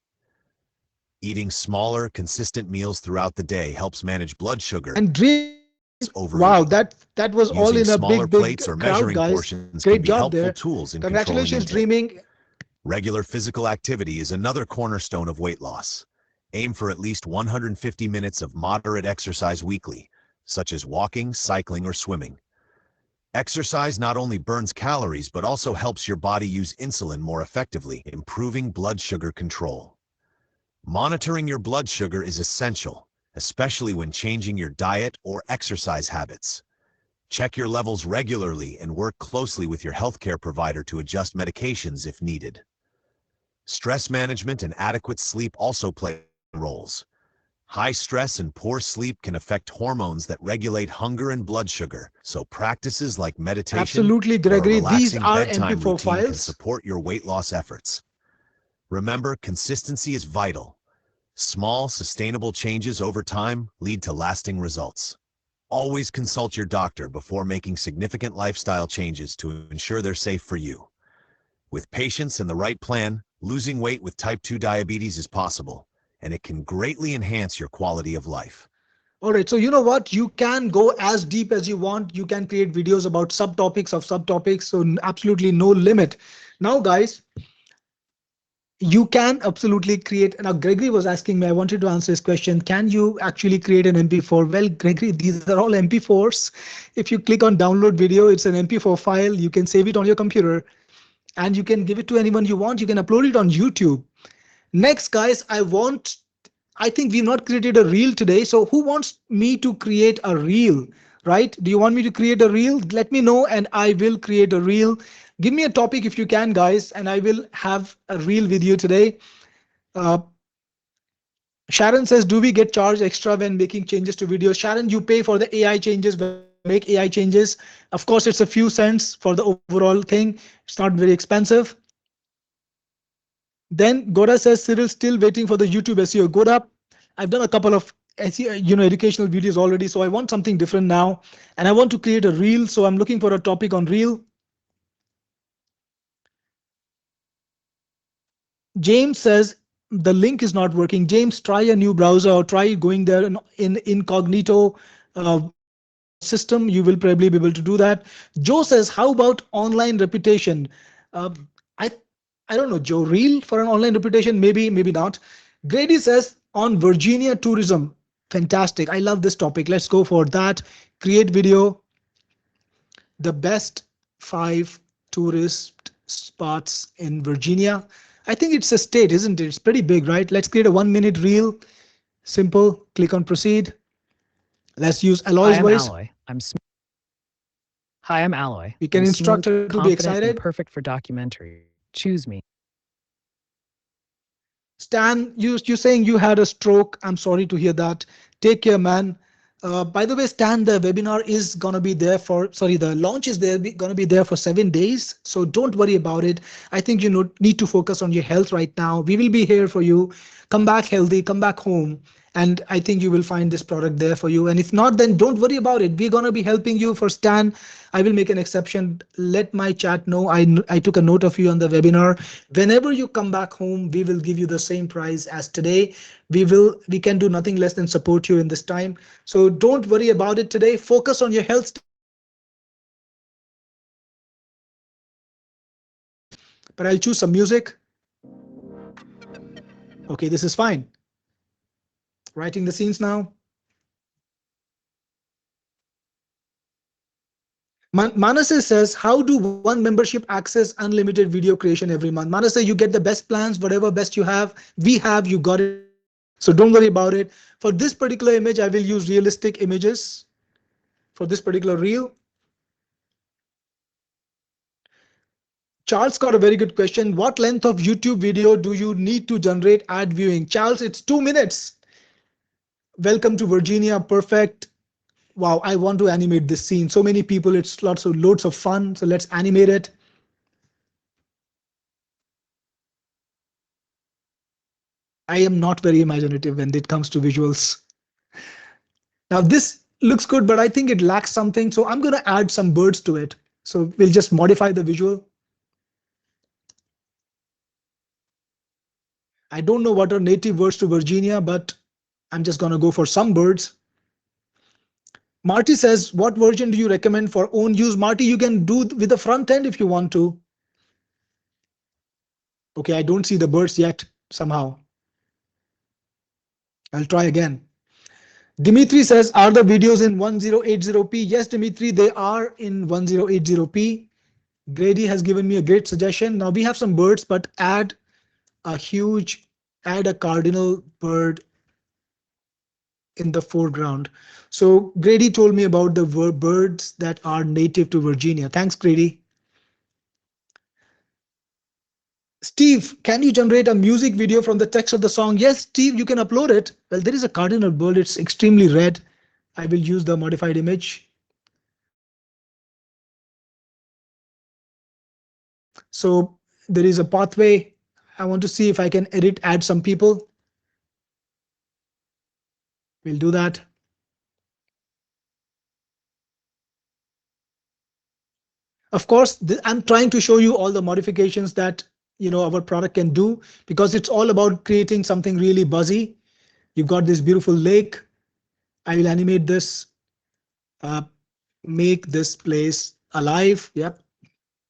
Eating smaller, consistent meals throughout the day helps manage blood sugar
And dream.
overeating.
Wow, that was all
Using
in a
smaller
big
plates or
crowd,
measuring
guys.
portions can
Great
be
job
helpful
there.
tools in controlling
Congratulations,
intake.
dreaming.
Regular physical activity is another cornerstone of weight loss. Aim for at least 150 minutes of moderate exercise weekly, such as walking, cycling, or swimming. Exercise not only burns calories but also helps your body use insulin more effectively, improving blood sugar control. Monitoring your blood sugar is essential, especially when changing your diet or exercise habits. Check your levels regularly and work closely with your healthcare provider to adjust medications if needed. Stress management and adequate sleep also play roles. High stress and poor sleep can affect hormones that regulate hunger and blood sugar, so practices like meditation
Absolutely,
or a
Gregory. These
relaxing
are
bedtime
MP4
routine can
files.
support your weight loss efforts. Remember, consistency is vital. Small, sustainable changes over time lead to lasting results. Always consult your doctor before making significant lifestyle changes to ensure they're safe for you. With patience and the right plan, losing weight with type 2 diabetes is possible, and it can greatly enhance your quality of life.
All right, so you know what? You can go as deep as you want. You can create videos about subtopics of subtopics, so absolutely no limit. Now, guys, you can absolutely create. Now, Gregory was asking me, I wanted to answer this question. Can you actually create an MP4? Well, Gregory, these are all MP4s. If you click on download video, it's an MP4 file. You can save it on your computer and you can give it to anyone you want. You can upload it on YouTube. Next, guys, I think we've not created a reel today. So who wants me to create a reel, right? Do you want me to create a reel? Let me know and I will create a reel. Give me a topic if you can, guys, and I will have a reel video today. Uh, Sharon says, do we get charged extra when making changes to videos? Sharon, you pay for the AI changes when you make AI changes. Of course, it's a few cents for the overall thing. It's not very expensive. Then Goda says, Cyril still waiting for the YouTube SEO. Goda, I've done a couple of SEO, educational videos already, so I want something different now, and I want to create a reel. So I'm looking for a topic on reel. James says the link is not working. James, try a new browser or try going there in incognito system. You will probably be able to do that. Joe says, how about online reputation? Uh, I I don't know, Joe. Reel for an online reputation? Maybe, maybe not. Grady says on Virginia tourism. Fantastic. I love this topic. Let's go for that. Create video. The best 5 tourist spots in Virginia. I think it's a state, isn't it? It's pretty big, right? Let's create a 1-minute reel. Simple. Click on proceed. Let's use
Hi,
Aloy's
I'm
voice.
Alloy. Hi, I'm Alloy.
We can
I'm
instruct
smooth,
her to be
confident, and
excited.
perfect for documentary. Choose me.
Stan, you saying you had a stroke. I'm sorry to hear that. Take care, man. By the way, Stan, the webinar is gonna be there for, sorry, the launch is gonna be there for 7 days. So don't worry about it. I think you need to focus on your health right now. We will be here for you. Come back healthy, come back home. And I think you will find this product there for you. And if not, then don't worry about it. We're gonna be helping you. For Stan, I will make an exception. Let my chat know I took a note of you on the webinar. Whenever you come back home, we will give you the same price as today. We can do nothing less than support you in this time. So don't worry about it today. Focus on your health. But I'll choose some music. Okay, this is fine. Writing the scenes now. Manase says, how do one membership access unlimited video creation every month? Manase, you get the best plans, whatever best you have. We have, you got it. So don't worry about it. For this particular image, I will use realistic images for this particular reel. Charles got a very good question. What length of YouTube video do you need to generate ad viewing? Charles, it's 2 minutes. Welcome to Virginia. Perfect. Wow, I want to animate this scene. So many people, it's loads of fun. So let's animate it. I am not very imaginative when it comes to visuals. Now this looks good, but I think it lacks something. So I'm going to add some birds to it. So we'll just modify the visual.
I don't know what are native words to Virginia, but I'm just gonna go for some birds. Marty says, what version do you recommend for own use? Marty, you can do with the front end if you want to. Okay, I don't see the birds yet somehow. I'll try again. Dimitri says, are the videos in 1080p? Yes, Dimitri, they are in 1080p. Grady has given me a great suggestion. Now we have some birds, but a huge, add a cardinal bird in the foreground. So Grady told me about the birds that are native to Virginia. Thanks, Grady. Steve, can you generate a music video from the text of the song? Yes, Steve, you can upload it. Well, there is a cardinal bird. It's extremely red. I will use the modified image. So there is a pathway. I want to see if I can edit, add some people. We'll do that. Of course, I'm trying to show you all the modifications that our product can do, because it's all about creating something really buzzy. You've got this beautiful lake. I will animate this, uh, make this place alive. Yep,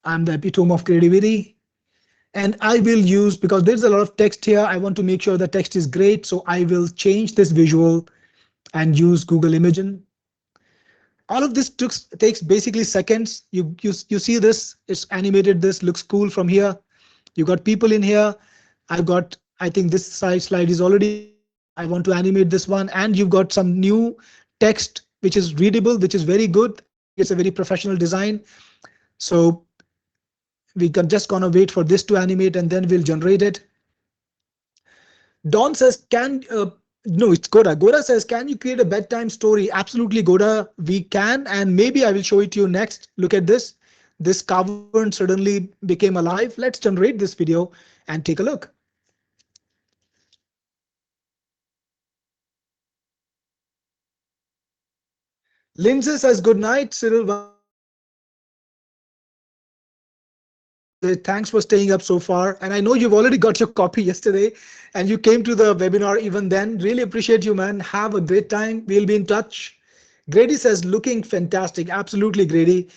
I'm the epitome of creativity. And I will use, because there's a lot of text here, I want to make sure the text is great. So I will change this visual and use Google Imagen. All of this takes basically seconds. You see this, it's animated. This looks cool from here. You got people in here. I think this slide is already there. I want to animate this one, and you've got some new text which is readable, which is very good. I think it's a very professional design. So we can just gonna wait for this to animate and then we'll generate it. Don says, no, it's Goda. Goda says, can you create a bedtime story? Absolutely, Goda, we can. And maybe I will show it to you next. Look at this. This cavern suddenly became alive. Let's generate this video and take a look. Lindsay says, good night, Cyril. Thanks for staying up so far. And I know you've already got your copy yesterday and you came to the webinar even then. Really appreciate you, man. Have a great time. We'll be in touch. Grady says, looking fantastic. Absolutely, Grady.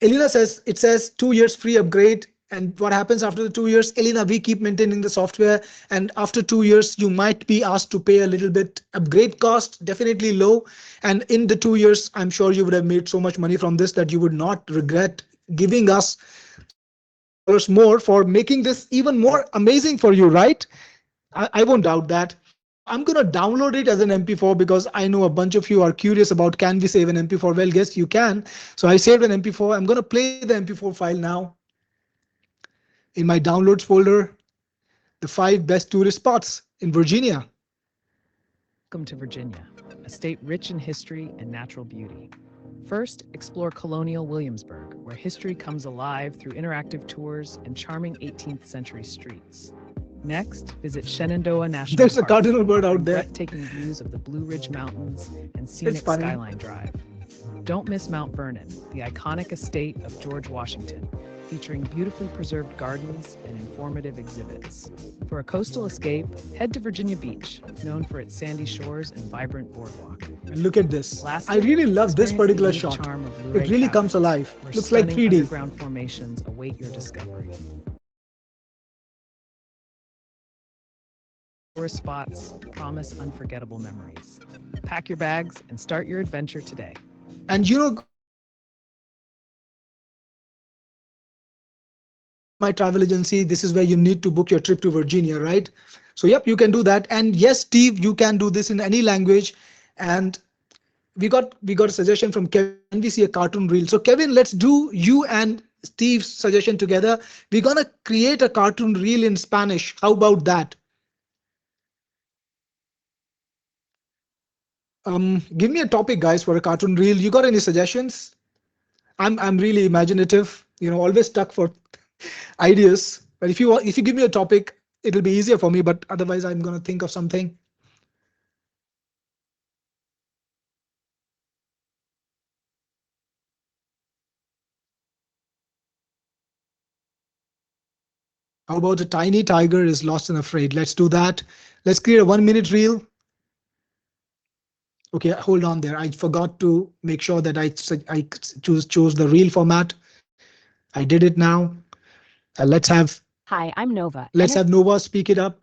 Elena says, it says 2 years free upgrade. And what happens after the 2 years? Elena, we keep maintaining the software. And after 2 years, you might be asked to pay a little bit. Upgrade cost, definitely low. And in the 2 years, I'm sure you would have made so much money from this that you would not regret giving us $100 more for making this even more amazing for you, right? I won't doubt that. Now I'm going to download it as an MP4 because I know a bunch of you are curious about, can we save an MP4? Well, yes, you can. So I saved an MP4. I'm going to play the MP4 file now in my downloads folder, the 5 best tourist spots in Virginia.
Welcome to Virginia, a state rich in history and natural beauty. First, explore colonial Williamsburg, where history comes alive through interactive tours and charming 18th century streets. Next, visit Shenandoah National
There's a
Park,
cardinal bird out
offering
there.
breathtaking views of the Blue Ridge Mountains and scenic Skyline Drive. Don't miss Mount Vernon, the iconic estate of George Washington, featuring beautifully preserved gardens and informative exhibits. For a coastal escape, head to Virginia Beach, known for its sandy shores and vibrant boardwalk.
And look at this.
Lastly,
I really love this
experience the
particular
unique
shot.
charm of
It really comes alive.
where
Looks like
stunning
3D.
underground formations await your discovery. Tourist spots promise unforgettable memories. Pack your bags and start your adventure today.
And my travel agency, this is where you need to book your trip to Virginia, right? So yep, you can do that. And yes, Steve, you can do this in any language. And we got a suggestion from Kevin. Can we see a cartoon reel? So Kevin, let's do you and Steve's suggestion together. We're gonna create a cartoon reel in Spanish. How about that? Give me a topic, guys, for a cartoon reel. You got any suggestions? I'm really imaginative. Always stuck for ideas. But if you give me a topic, it'll be easier for me. But otherwise, I'm gonna think of something.
How about a tiny tiger is lost and afraid? Let's do that. Let's create a 1 minute reel. Okay, hold on there. I forgot to make sure that I chose the reel format. I did it now.
Hi, I'm Nova.
Let's have Nova speak it up.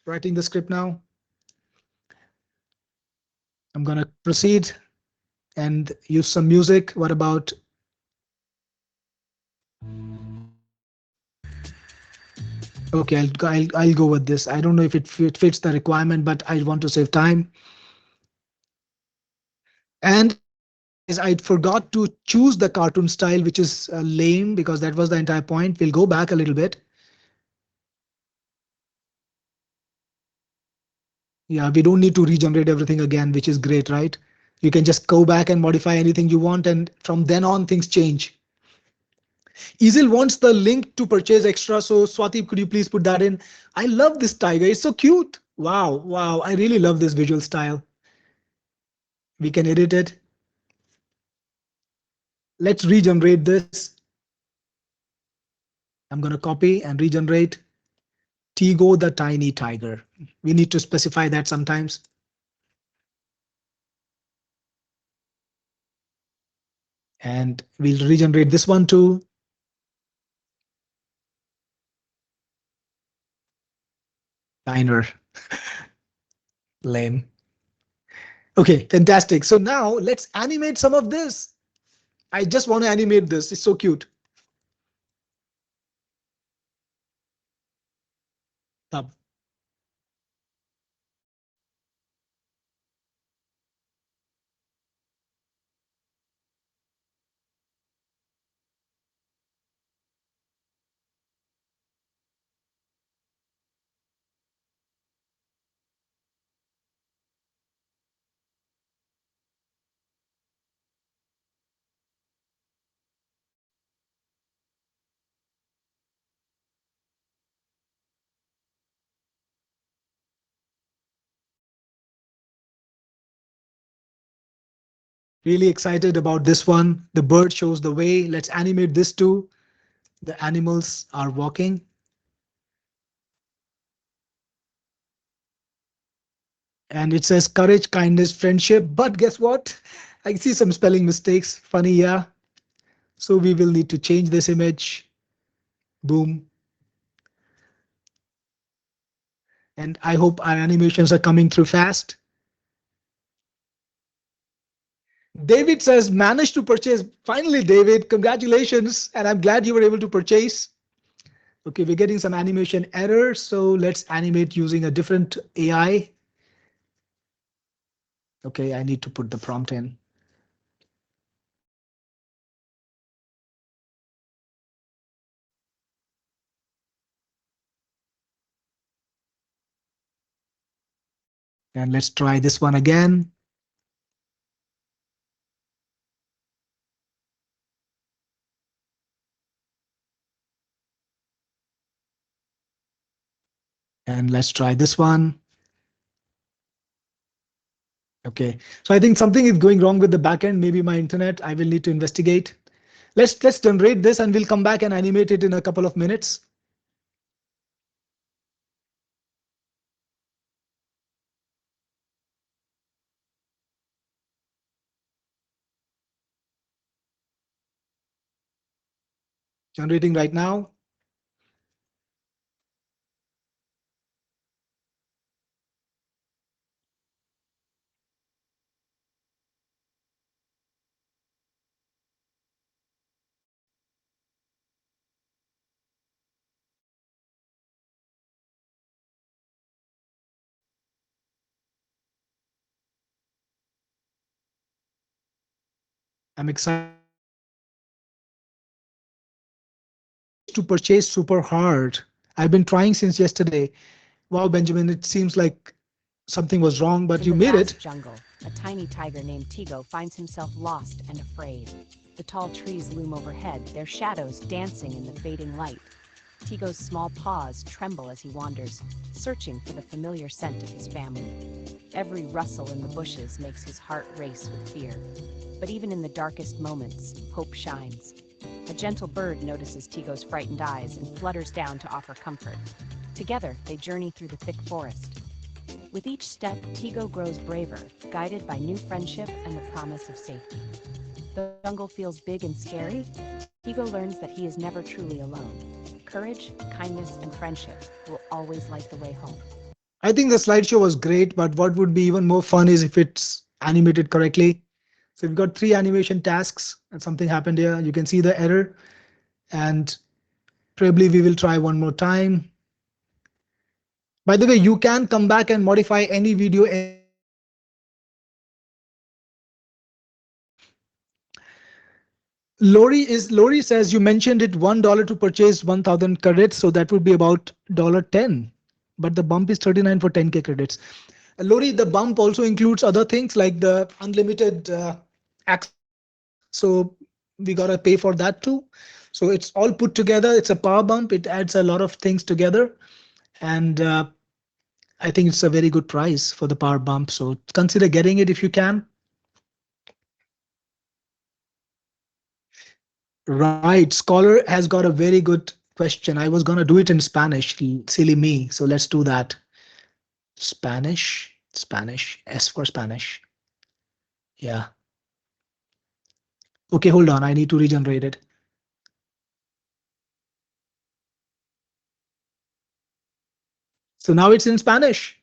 Writing the script now. I'm gonna proceed and use some music. What about? Okay, I'll go with this. I don't know if it fits the requirement, but I want to save time. And guys, I forgot to choose the cartoon style, which is lame because that was the entire point. We'll go back a little bit. Yeah, we don't need to regenerate everything again, which is great, right? You can just go back and modify anything you want, and from then on, things change. Easel wants the link to purchase extra. So Swati, could you please put that in? I love this tiger. It's so cute. Wow, wow. I really love this visual style. We can edit it. Let's regenerate this. I'm going to copy and regenerate Tigo the tiny tiger. We need to specify that sometimes. And we'll regenerate this one too. Diner. Lame. Okay, fantastic. So now let's animate some of this. I just want to animate this. It's so cute. Tab. Really excited about this one. The bird shows the way. Let's animate this too. The animals are walking. And it says courage, kindness, friendship. But guess what? I see some spelling mistakes. Funny, yeah. So we will need to change this image. Boom. And I hope our animations are coming through fast. David says managed to purchase. Finally, David, congratulations. And I'm glad you were able to purchase. Okay, we're getting some animation error. So let's animate using a different AI. Okay, I need to put the prompt in. And let's try this one again. And let's try this one. Okay, so I think something is going wrong with the backend. Maybe my internet. I will need to investigate. Let's generate this and we'll come back and animate it in a couple of minutes. Generating right now. I'm excited to purchase super hard. I've been trying since yesterday. Wow, Benjamin, it seems like something was wrong, but
In
you
the
made
vast
it.
jungle, a tiny tiger named Tigo finds himself lost and afraid. The tall trees loom overhead, their shadows dancing in the fading light. Tigo's small paws tremble as he wanders, searching for the familiar scent of his family. Every rustle in the bushes makes his heart race with fear. But even in the darkest moments, hope shines. A gentle bird notices Tigo's frightened eyes and flutters down to offer comfort. Together, they journey through the thick forest. With each step, Tigo grows braver, guided by new friendship and the promise of safety. Though the jungle feels big and scary, Tigo learns that he is never truly alone. Courage, kindness, and friendship will always light the way home.
I think the slideshow was great, but what would be even more fun is if it's animated correctly. So we've got three animation tasks and something happened here. You can see the error, and probably we will try one more time. By the way, you can come back and modify any video. Lori says you mentioned it $1 to purchase 1,000 credits, so that would be about $10. But the bump is 39 for 10K credits. Lori, the bump also includes other things like the unlimited access. So we gotta pay for that too. So it's all put together. It's a power bump. It adds a lot of things together, and I think it's a very good price for the power bump. So consider getting it if you can. Right. Scholar has got a very good question. I was gonna do it in Spanish. Silly me. So let's do that. Spanish, S for Spanish. Yeah. Okay, hold on. I need to regenerate it. So now it's in Spanish.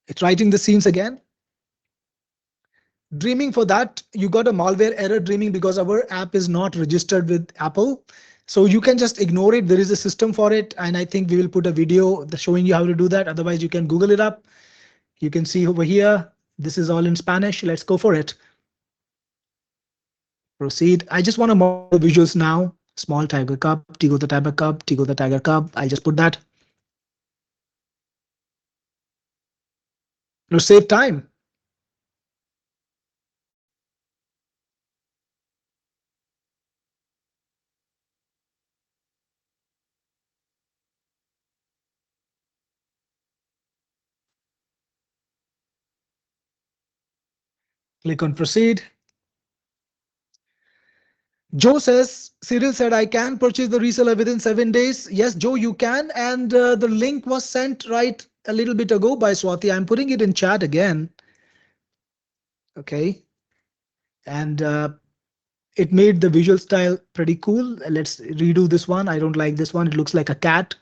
It's writing the scenes again. Dreaming, for that, you got a malware error dreaming because our app is not registered with Apple. So you can just ignore it. There is a system for it. And I think we will put a video showing you how to do that. Otherwise, you can Google it up. You can see over here. This is all in Spanish. Let's go for it. Proceed. I just want to modify the visuals now. Small tiger cub, Tigo the tiger cub, Tigo the tiger cub. I'll just put that. To save time. Click on proceed. Joe says, Cyril said, I can purchase the reseller within 7 days. Yes, Joe, you can. And the link was sent right a little bit ago by Swati. I'm putting it in chat again. Okay. And it made the visual style pretty cool. Let's redo this one. I don't like this one. It looks like a cat.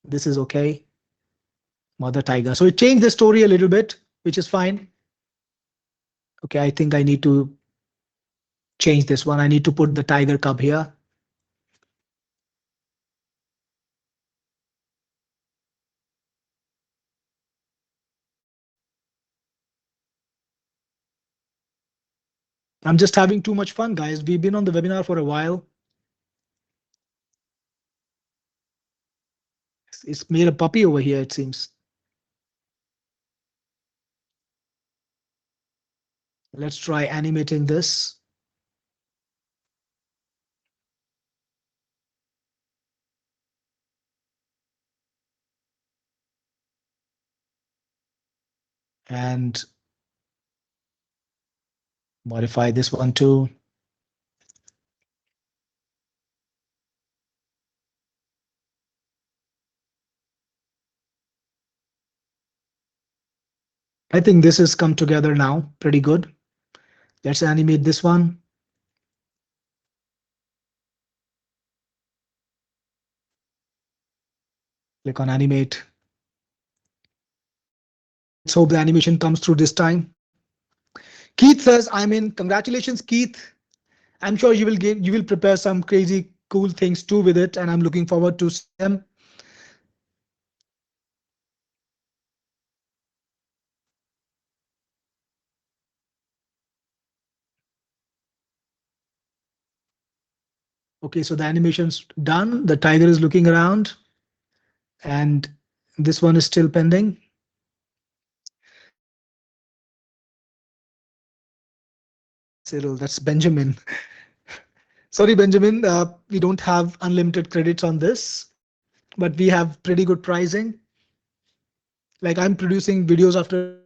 This is okay. Mother tiger. So it changed the story a little bit, which is fine. Okay, I think I need to change this one. I need to put the tiger cub here. I'm just having too much fun, guys. We've been on the webinar for a while. It's made a puppy over here, it seems. Let's try animating this. And modify this one too. I think this has come together now pretty good. Let's animate this one. Click on animate. Let's hope the animation comes through this time. Keith says, I'm in. Congratulations, Keith. I'm sure you will prepare some crazy cool things too with it, and I'm looking forward to see them. Okay, so the animation's done. The tiger is looking around, and this one is still pending. Cyril, that's Benjamin. Sorry, Benjamin, we don't have unlimited credits on this, but we have pretty good pricing. Like I'm producing videos after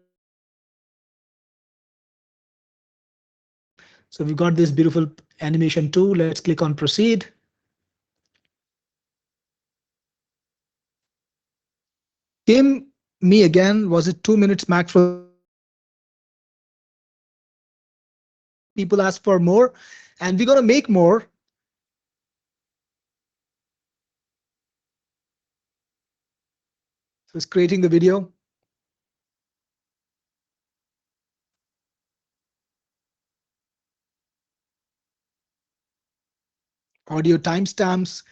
So we've got this beautiful animation too. Let's click on proceed. Came me again. Was it 2 minutes max for the video? People ask for more, and we're gonna make more. So it's creating the video. Audio timestamps.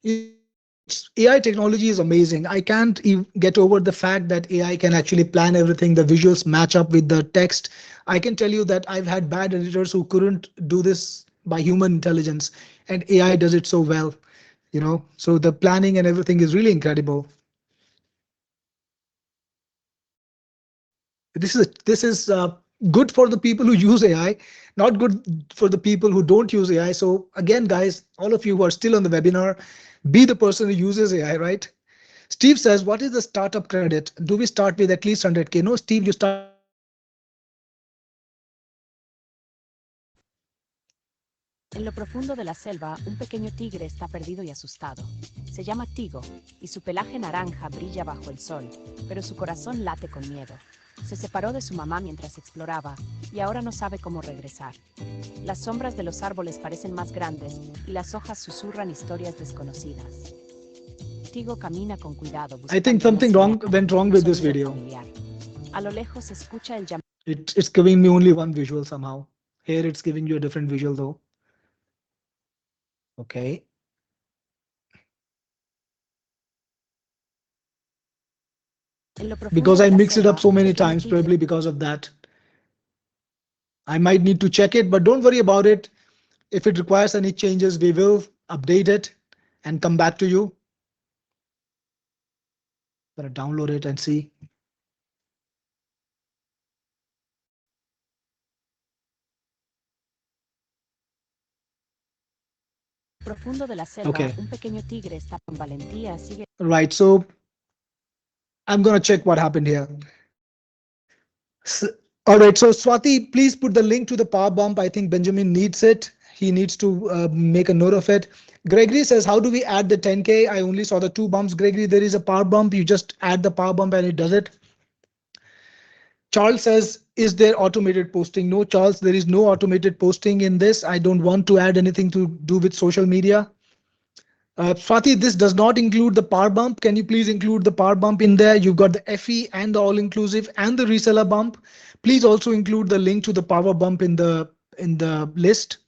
It's AI technology is amazing. I can't get over the fact that AI can actually plan everything. The visuals match up with the text. I can tell you that I've had bad editors who couldn't do this by human intelligence, and AI does it so well. So the planning and everything is really incredible. This is good for the people who use AI, not good for the people who don't use AI. So again, guys, all of you who are still on the webinar, be the person who uses AI, right? Steve says, what is the startup credit? Do we start with at least 100K? No, Steve, you start with 100K.
En lo profundo de la selva, un pequeño tigre está perdido y asustado. Se llama Tigo, y su pelaje naranja brilla bajo el sol, pero su corazón late con miedo. Se separó de su mamá mientras exploraba, y ahora no sabe cómo regresar. Las sombras de los árboles parecen más grandes, y las hojas susurran historias desconocidas. Tigo camina con cuidado
I think
buscando una
something
señal,
went wrong
un
with this
sonido
video.
familiar. A lo lejos se escucha el llamado.
It's giving me only one visual somehow. Here it's giving you a different visual though. Okay.
En lo profundo
Because
de
I
la
mixed it up
selva,
so
un
many
pequeño
times,
tigre.
probably because of that. I might need to check it, but don't worry about it. If it requires any changes, we will update it and come back to you. Gonna download it and see.
Profundo de la selva,
Okay.
un pequeño tigre está con valentía, sigue.
Right. So I'm gonna check what happened here. All right. So Swati, please put the link to the power bump. I think Benjamin needs it. He needs to make a note of it. Gregory says, how do we add the 10K? I only saw the two bumps. Gregory, there is a power bump. You just add the power bump and it does it. Charles says, is there automated posting? No, Charles, there is no automated posting in this. I don't want to add anything to do with social media. Swati, this does not include the power bump. Can you please include the power bump in there? You've got the FE and the all-inclusive and the reseller bump. Please also include the link to the power bump in the list.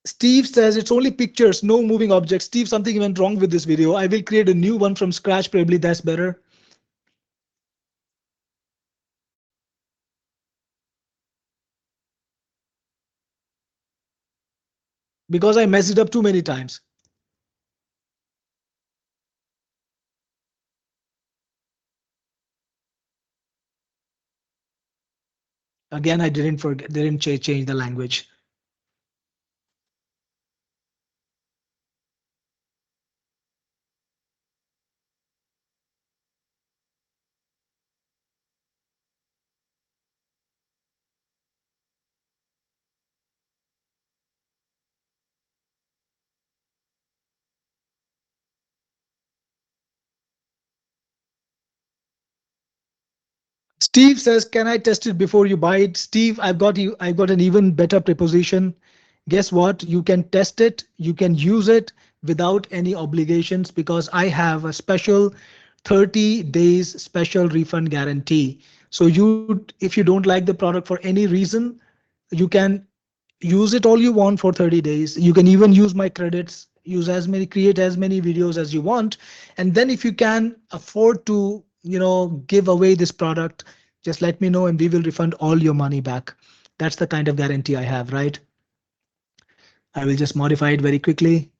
Steve says it's only pictures, no moving objects. Steve, something went wrong with this video. I will create a new one from scratch. Probably that's better. Because I messed it up too many times. Again, I didn't change the language. Steve says, can I test it before you buy it? Steve, I've got an even better proposition. Guess what? You can test it. You can use it without any obligations because I have a special 30 days special refund guarantee. So if you don't like the product for any reason, you can use it all you want for 30 days. You can even use my credits, create as many videos as you want. And then if you can afford to, give away this product, just let me know and we will refund all your money back. That's the kind of guarantee I have, right? I will just modify it very quickly.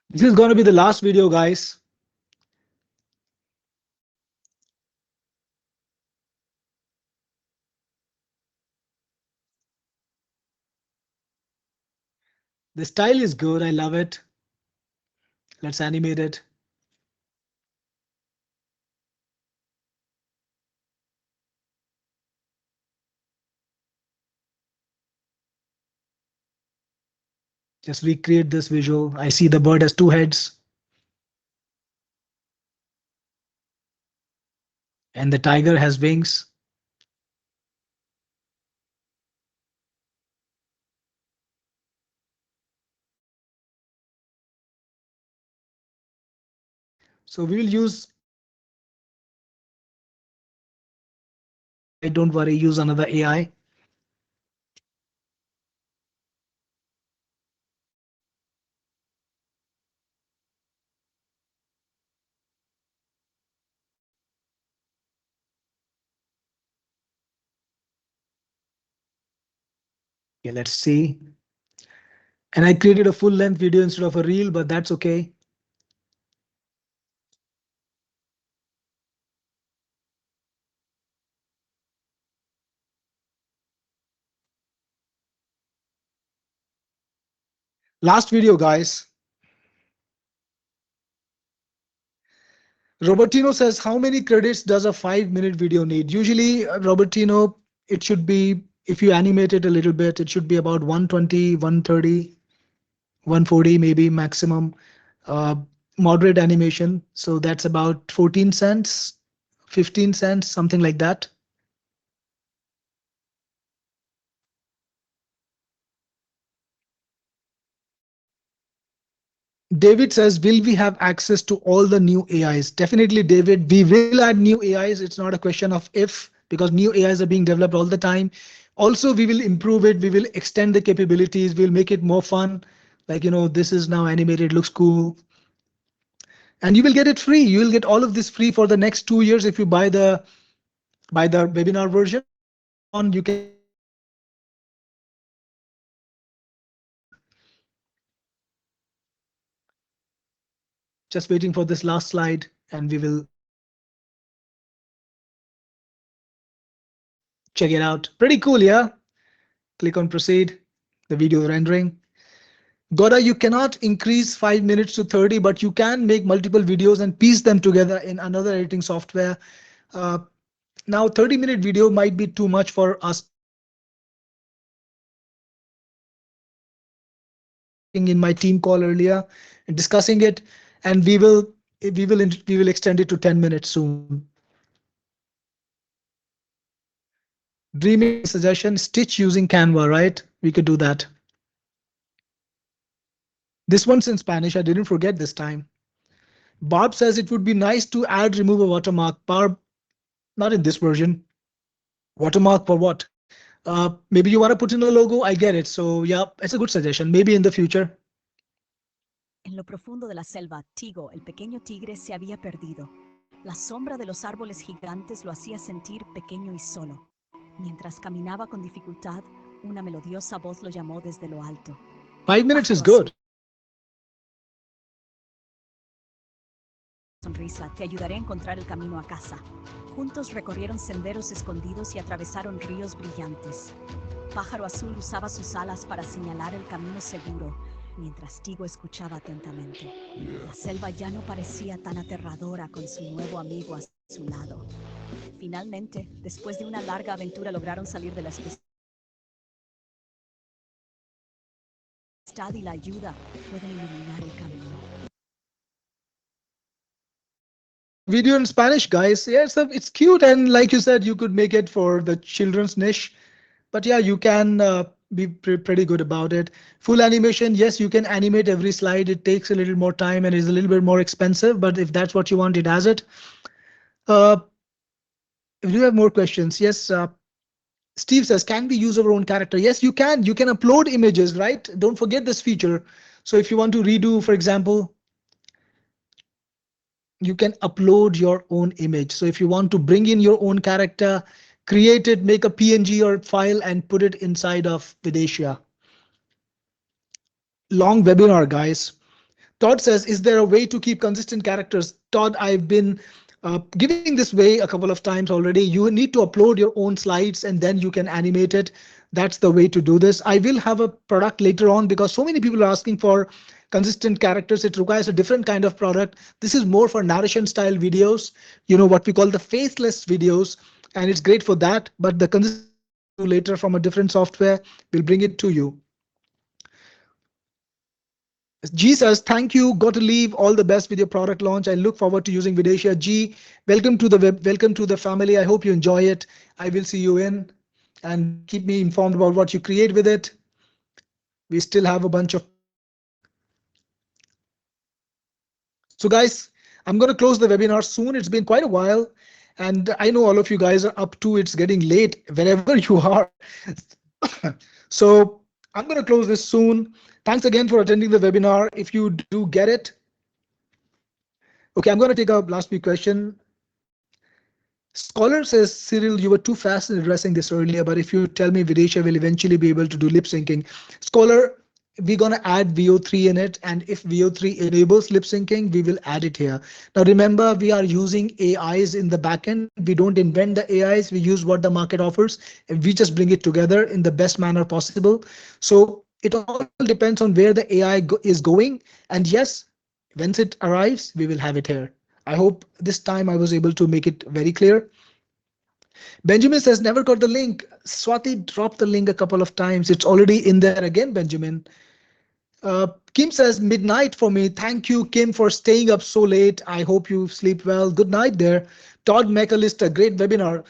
This is going to be the last video, guys. The style is good. I love it. Let's animate it. Just recreate this visual. I see the bird has two heads and the tiger has wings. So we will use, I don't worry, use another AI. Okay, let's see. And I created a full length video instead of a reel, but that's okay. Last video, guys. Robertino says, how many credits does a 5 minute video need? Usually, Robertino, it should be, if you animate it a little bit, it should be about 120, 130, 140 maybe maximum. Uh, Moderate animation. So that's about 14 cents, 15 cents, something like that. David says, will we have access to all the new AIs? Definitely, David, we will add new AIs. It's not a question of if, because new AIs are being developed all the time. Also, we will improve it. We will extend the capabilities. We'll make it more fun. Like, this is now animated, looks cool. And you will get it free. You will get all of this free for the next 2 years if you buy the webinar version. On, you can just waiting for this last slide and we will check it out. Pretty cool, yeah? Click on proceed. The video is rendering. Goda, you cannot increase 5 minutes to 30, but you can make multiple videos and piece them together in another editing software. Uh, Now, 30-minute video might be too much for us. In my team call earlier and discussing it, and we will extend it to 10 minutes soon. Dreaming suggestion: stitch using Canva, right? We could do that. This one's in Spanish. I didn't forget this time. Barb says it would be nice to add remove a watermark. Barb, not in this version. Watermark for what? Maybe you want to put in a logo. I get it. So yeah, it's a good suggestion. Maybe in the future.
En lo profundo de la selva, Tigo, el pequeño tigre, se había perdido. La sombra de los árboles gigantes lo hacía sentir pequeño y solo. Mientras caminaba con dificultad, una melodiosa voz lo llamó desde lo alto.
5 minutes is good.
Sonrisa, te ayudaré a encontrar el camino a casa. Juntos recorrieron senderos escondidos y atravesaron ríos brillantes. Pájaro Azul usaba sus alas para señalar el camino seguro, mientras Tigo escuchaba atentamente. La selva ya no parecía tan aterradora con su nuevo amigo a su lado. Finalmente, después de una larga aventura, lograron salir de la espesura y la ayuda pueden iluminar el camino.
Video in Spanish, guys. Yeah, it's cute, and like you said, you could make it for the children's niche. But yeah, you can be pretty good about it. Full animation, yes, you can animate every slide. It takes a little more time and is a little bit more expensive, but if that's what you want, it has it. Uh, if you have more questions, yes. Steve says, can we use our own character? Yes, you can. You can upload images, right? Don't forget this feature. So if you want to redo, for example, you can upload your own image. So if you want to bring in your own character, create it, make a PNG or file and put it inside of Vidatia. Long webinar, guys.
Todd says, is there a way to keep consistent characters? Todd, I've been giving this way a couple of times already. You need to upload your own slides and then you can animate it. That's the way to do this. I will have a product later on because so many people are asking for consistent characters. It requires a different kind of product. This is more for narration style videos, what we call the faceless videos, and it's great for that. But the consistent one we will do later from a different software. We'll bring it to you. G says, thank you. Got to leave. All the best with your product launch. I look forward to using Vidatia. G, welcome to the web. Welcome to the family. I hope you enjoy it. I will see you in and keep me informed about what you create with it. We still have a bunch of time. So guys, I'm going to close the webinar soon. It's been quite a while. And I know all of you guys are up to it's getting late wherever you are. So I'm going to close this soon. Thanks again for attending the webinar. If you do get it. Okay, I'm going to take a last week question. Scholar says, Cyril, you were too fast in addressing this earlier, but if you tell me Vidatia will eventually be able to do lip syncing. Scholar, we're going to add VO3 in it. And if VO3 enables lip syncing, we will add it here. Now, remember, we are using AIs in the backend. We don't invent the AIs. We use what the market offers, and we just bring it together in the best manner possible. So it all depends on where the AI is going. And yes, once it arrives, we will have it here. I hope this time I was able to make it very clear. Benjamin says, never got the link. Swati dropped the link a couple of times. It's already in there again, Benjamin. Kim says, midnight for me. Thank you, Kim, for staying up so late. I hope you sleep well. Good night there. Todd McAllister, great webinar.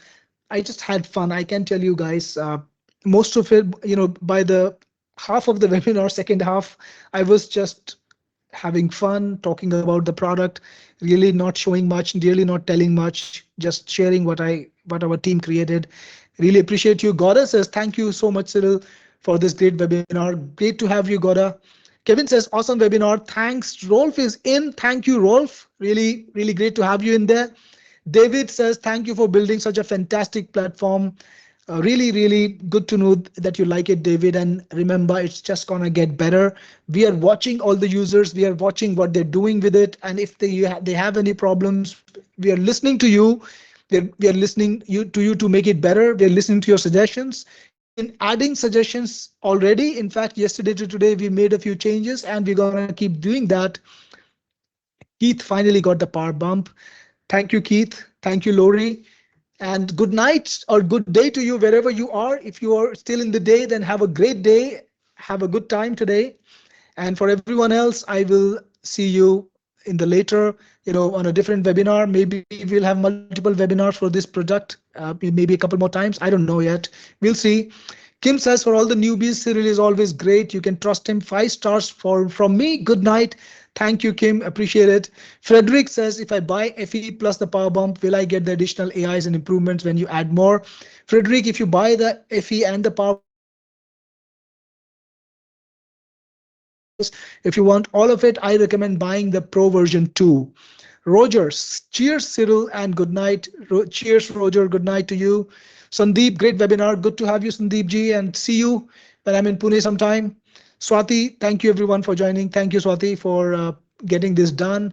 I just had fun. I can tell you guys, most of it, by the half of the webinar, second half, I was just having fun, talking about the product, really not showing much, really not telling much, just sharing what our team created. Really appreciate you. Goda says, thank you so much, Cyril, for this great webinar. Great to have you, Goda. Kevin says, awesome webinar. Thanks. Rolf is in. Thank you, Rolf. Really, really great to have you in there. David says, thank you for building such a fantastic platform. Really, really good to know that you like it, David. And remember, it's just gonna get better. We are watching all the users. We are watching what they're doing with it. And if they have any problems, we are listening to you. We are listening to you to make it better. We are listening to your suggestions. We've been adding suggestions already. In fact, yesterday to today, we made a few changes and we're gonna keep doing that. Keith finally got the power bump. Thank you, Keith. Thank you, Lori. And good night or good day to you wherever you are. If you are still in the day, then have a great day. Have a good time today. And for everyone else, I will see you in the later, on a different webinar. Maybe we'll have multiple webinars for this product, maybe a couple more times. I don't know yet. We'll see. Kim says, for all the newbies, Cyril is always great. You can trust him. 5 stars from me. Good night. Thank you, Kim. Appreciate it. Frederick says, if I buy FE plus the power bump, will I get the additional AIs and improvements when you add more? Frederick, if you buy the FE and the power, if you want all of it, I recommend buying the Pro version 2. Roger, cheers, Cyril, and good night. Cheers, Roger. Good night to you. Sandeep, great webinar. Good to have you, Sandeep ji, and see you when I'm in Pune sometime. Swati, thank you everyone for joining. Thank you, Swati, for getting this done.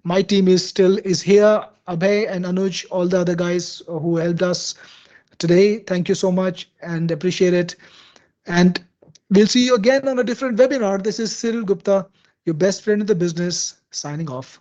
My team is here. Abhay and Anuj, all the other guys who helped us today. Thank you so much and appreciate it. And we'll see you again on a different webinar. This is Cyril Gupta, your best friend in the business, signing off.